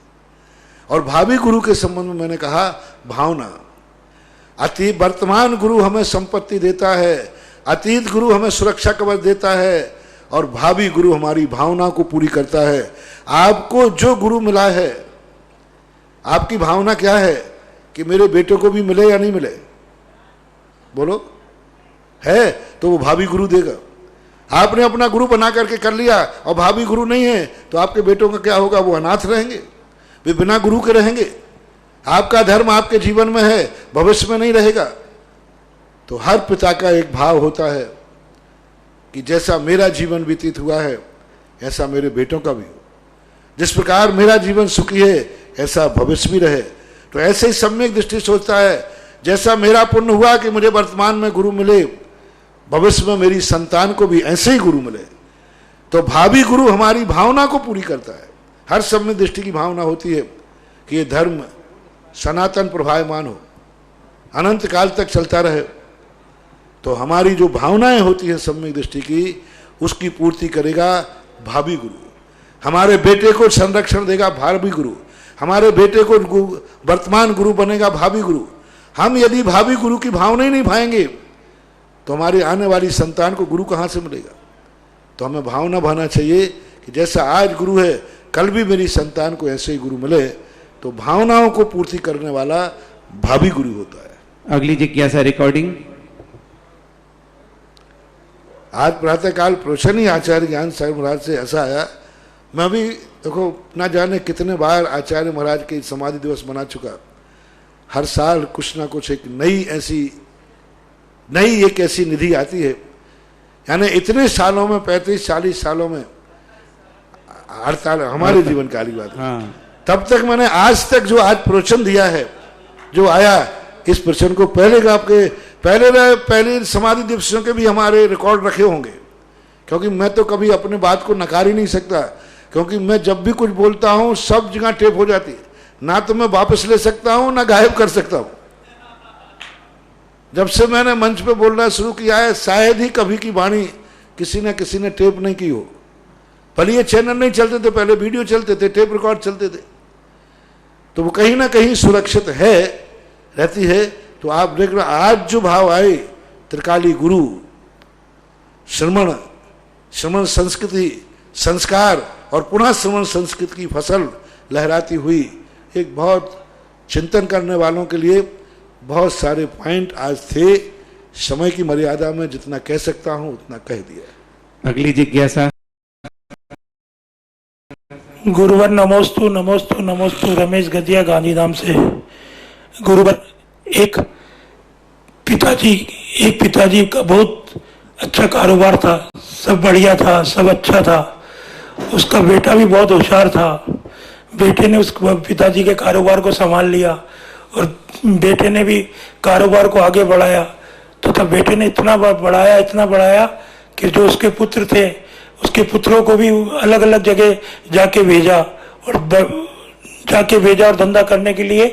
और भावी गुरु के संबंध में मैंने कहा भावना। अतीत वर्तमान गुरु हमें संपत्ति देता है, अतीत गुरु हमें सुरक्षा कवच देता है, और भावी गुरु हमारी भावना को पूरी करता है। आपको जो गुरु मिला है, आपकी भावना क्या है कि मेरे बेटे को भी मिले या नहीं मिले, बोलो, है तो वो भावी गुरु देगा। आपने अपना गुरु बना करके कर लिया और भावी गुरु नहीं है तो आपके बेटों का क्या होगा, वो अनाथ रहेंगे, वे बिना गुरु के रहेंगे। आपका धर्म आपके जीवन में है, भविष्य में नहीं रहेगा। तो हर पिता का एक भाव होता है कि जैसा मेरा जीवन व्यतीत हुआ है ऐसा मेरे बेटों का भी हो, जिस प्रकार मेरा जीवन सुखी है ऐसा भविष्य भी रहे। तो ऐसे ही सम्यक दृष्टि सोचता है, जैसा मेरा पुण्य हुआ कि मुझे वर्तमान में गुरु मिले, भविष्य में मेरी संतान को भी ऐसे ही गुरु मिले। तो भावी गुरु हमारी भावना को पूरी करता है। हर सम्यक दृष्टि की भावना होती है कि ये धर्म सनातन प्रभायमान हो, अनंत काल तक चलता रहे। तो हमारी जो भावनाएं होती हैं सम्यक दृष्टि की, उसकी पूर्ति करेगा भावी गुरु। हमारे बेटे को संरक्षण देगा भावी गुरु, हमारे बेटे को वर्तमान गुरु बनेगा भावी गुरु। हम यदि भावी गुरु की भावना ही नहीं भाएंगे तो हमारी आने वाली संतान को गुरु कहाँ से मिलेगा। तो हमें भावना भाना चाहिए कि जैसा आज गुरु है कल भी मेरी संतान को ऐसे ही गुरु मिले। तो भावनाओं को पूर्ति करने वाला भावी गुरु होता है। अगली जिज्ञासा रिकॉर्डिंग। आज प्रातःकाल प्रवचन ही आचार्य ज्ञान सागर महाराज से ऐसा आया, मैं भी देखो ना जाने कितने बार आचार्य महाराज के समाधि दिवस मना चुका। हर साल कुछ ना कुछ एक नई एक ऐसी निधि आती है। यानी इतने सालों में 35-40 सालों में 48 हमारे जीवन काल की बात है। हाँ। तब तक मैंने आज तक जो आज प्रवचन दिया है, जो आया, इस प्रवचन को पहले समाधि दिवसों के भी हमारे रिकॉर्ड रखे होंगे, क्योंकि मैं तो कभी अपने बात को नकार ही नहीं सकता, क्योंकि मैं जब भी कुछ बोलता हूं सब जगह टेप हो जाती है। ना तो मैं वापस ले सकता हूं ना गायब कर सकता हूं। जब से मैंने मंच पे बोलना शुरू किया है, शायद ही कभी की वाणी किसी ने टेप नहीं की हो। भले ये चैनल नहीं चलते थे, पहले वीडियो चलते थे, टेप रिकॉर्ड चलते थे, तो वो कहीं ना कहीं सुरक्षित रहती है। तो आप देख रहे, आज जो भाव आए, त्रिकाली गुरु, श्रमण संस्कृति, संस्कार और पुनः श्रमण संस्कृति की फसल लहराती हुई, एक बहुत चिंतन करने वालों के लिए बहुत सारे पॉइंट आज थे। समय की मर्यादा में जितना कह सकता हूं उतना कह दिया। अगली जिज्ञासा। गुरुवर नमोस्तु नमोस्तु नमोस्तु। रमेश गदिया गांधीधाम से। गुरुवर, एक पिताजी का बहुत अच्छा कारोबार था, सब बढ़िया था, सब अच्छा था। उसका बेटा भी बहुत होशियार था। बेटे ने उस पिताजी के कारोबार को संभाल लिया और बेटे ने भी कारोबार को आगे बढ़ाया। तो तब बेटे ने इतना बढ़ाया कि जो उसके पुत्र थे, उसके पुत्रों को भी अलग अलग जगह जाके भेजा और धंधा करने के लिए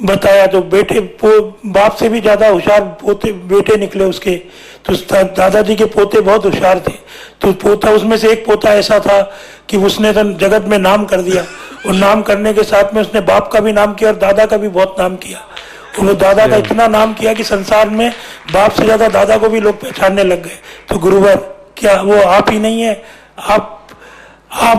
बताया तो बाप से भी ज्यादा होशियार पोते बेटे निकले उसके। तो दादाजी के पोते बहुत होशियार थे। तो पोता उसमें से एक पोता ऐसा था कि उसने तो जगत में नाम कर दिया, और नाम करने के साथ में उसने बाप का भी नाम किया और दादा का भी बहुत नाम किया। और वो दादा का इतना नाम किया कि संसार में बाप से ज्यादा दादा को भी लोग पहचानने लग गए। तो गुरुवर, क्या वो आप ही नहीं है? आप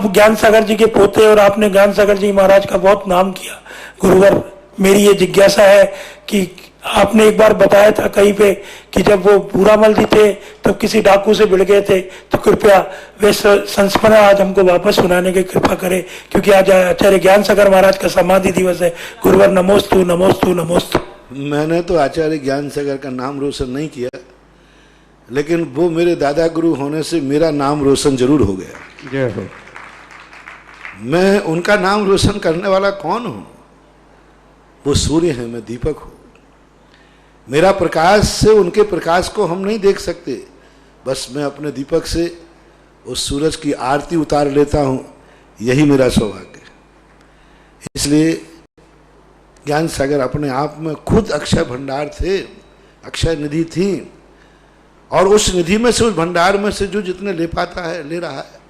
ज्ञान सागर जी के पोते, और आपने ज्ञान सागर जी महाराज का बहुत नाम किया। गुरुवर, मेरी ये जिज्ञासा है कि आपने एक बार बताया था कहीं पे कि जब वो पूरामल जी थे तब किसी डाकू से भिड़ गए थे, तो कृपया वे संस्मरण आज हमको वापस सुनाने की कृपा करे, क्योंकि आज आचार्य ज्ञान सागर महाराज का समाधि दिवस है। गुरुवर, नमोस्तु नमोस्तु नमोस्तु। मैंने तो आचार्य ज्ञान सागर का नाम रोशन नहीं किया, लेकिन वो मेरे दादा गुरु होने से मेरा नाम रोशन जरूर हो गया। जय हो। मैं उनका नाम रोशन करने वाला कौन हूं? वो सूर्य है, मैं दीपक हूं। मेरा प्रकाश से उनके प्रकाश को हम नहीं देख सकते, बस मैं अपने दीपक से उस सूरज की आरती उतार लेता हूं, यही मेरा सौभाग्य है। इसलिए ज्ञान सागर अपने आप में खुद अक्षय भंडार थे, अक्षय निधि थी, और उस निधि में से, उस भंडार में से जो जितने ले पाता है ले रहा है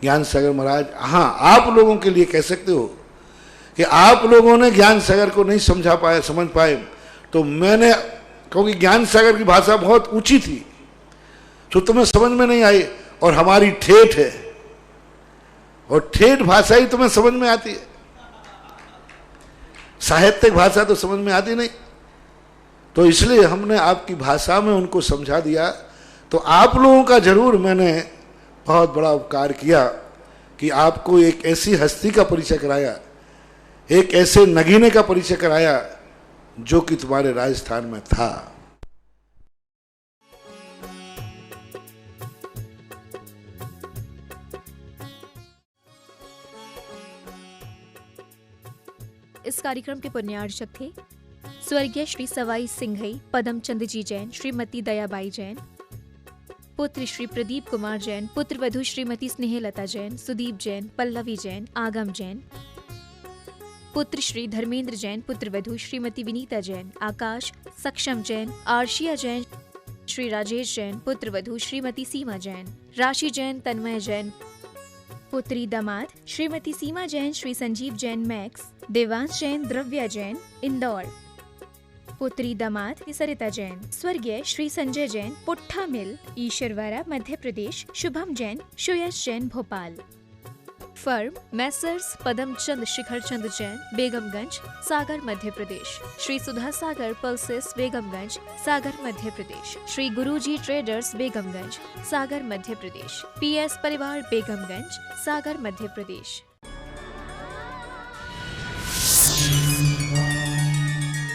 ज्ञान सागर महाराज। हाँ, आप लोगों के लिए कह सकते हो कि आप लोगों ने ज्ञान सागर को नहीं समझ पाए, तो मैंने, क्योंकि ज्ञान सागर की भाषा बहुत ऊंची थी तो तुम्हें समझ में नहीं आई, और हमारी ठेठ है, और ठेठ भाषा ही तुम्हें समझ में आती है, साहित्यिक भाषा तो समझ में आती नहीं। तो इसलिए हमने आपकी भाषा में उनको समझा दिया। तो आप लोगों का जरूर मैंने बहुत बड़ा उपकार किया कि आपको एक ऐसी हस्ती का परिचय कराया, एक ऐसे नगीने का परिचय कराया जो कि तुम्हारे राजस्थान में था। इस कार्यक्रम के पुण्यार्चक थे स्वर्गीय श्री सवाई सिंघई पदमचंद जी जैन, श्रीमती दयाबाई जैन, पुत्र श्री प्रदीप कुमार जैन, पुत्र वधू श्रीमती स्नेहलता जैन, सुदीप जैन, पल्लवी जैन, आगम जैन, पुत्र श्री धर्मेंद्र जैन, पुत्र वधू श्रीमती विनीता जैन, आकाश सक्षम जैन, आर्शिया जैन, श्री राजेश जैन, पुत्र वधू श्रीमती सीमा जैन, राशि जैन, तन्मय जैन, पुत्री दामाद श्रीमती सीमा जैन, श्री संजीव जैन मैक्स, देवांश जैन, द्रव्या जैन इंदौर, पुत्री दामाद सरिता जैन, स्वर्गीय श्री संजय जैन, पुट्ठा मिल ईश्वरवाड़ा मध्य प्रदेश, शुभम जैन, सुयश जैन भोपाल। फर्म मैसर्स पदमचंद शिखरचंद जैन, बेगमगंज, सागर मध्य प्रदेश। श्री सुधा सागर पल्सेस, बेगमगंज, सागर मध्य प्रदेश। श्री गुरुजी ट्रेडर्स, बेगमगंज, सागर मध्य प्रदेश। PS परिवार, बेगमगंज, सागर मध्य प्रदेश।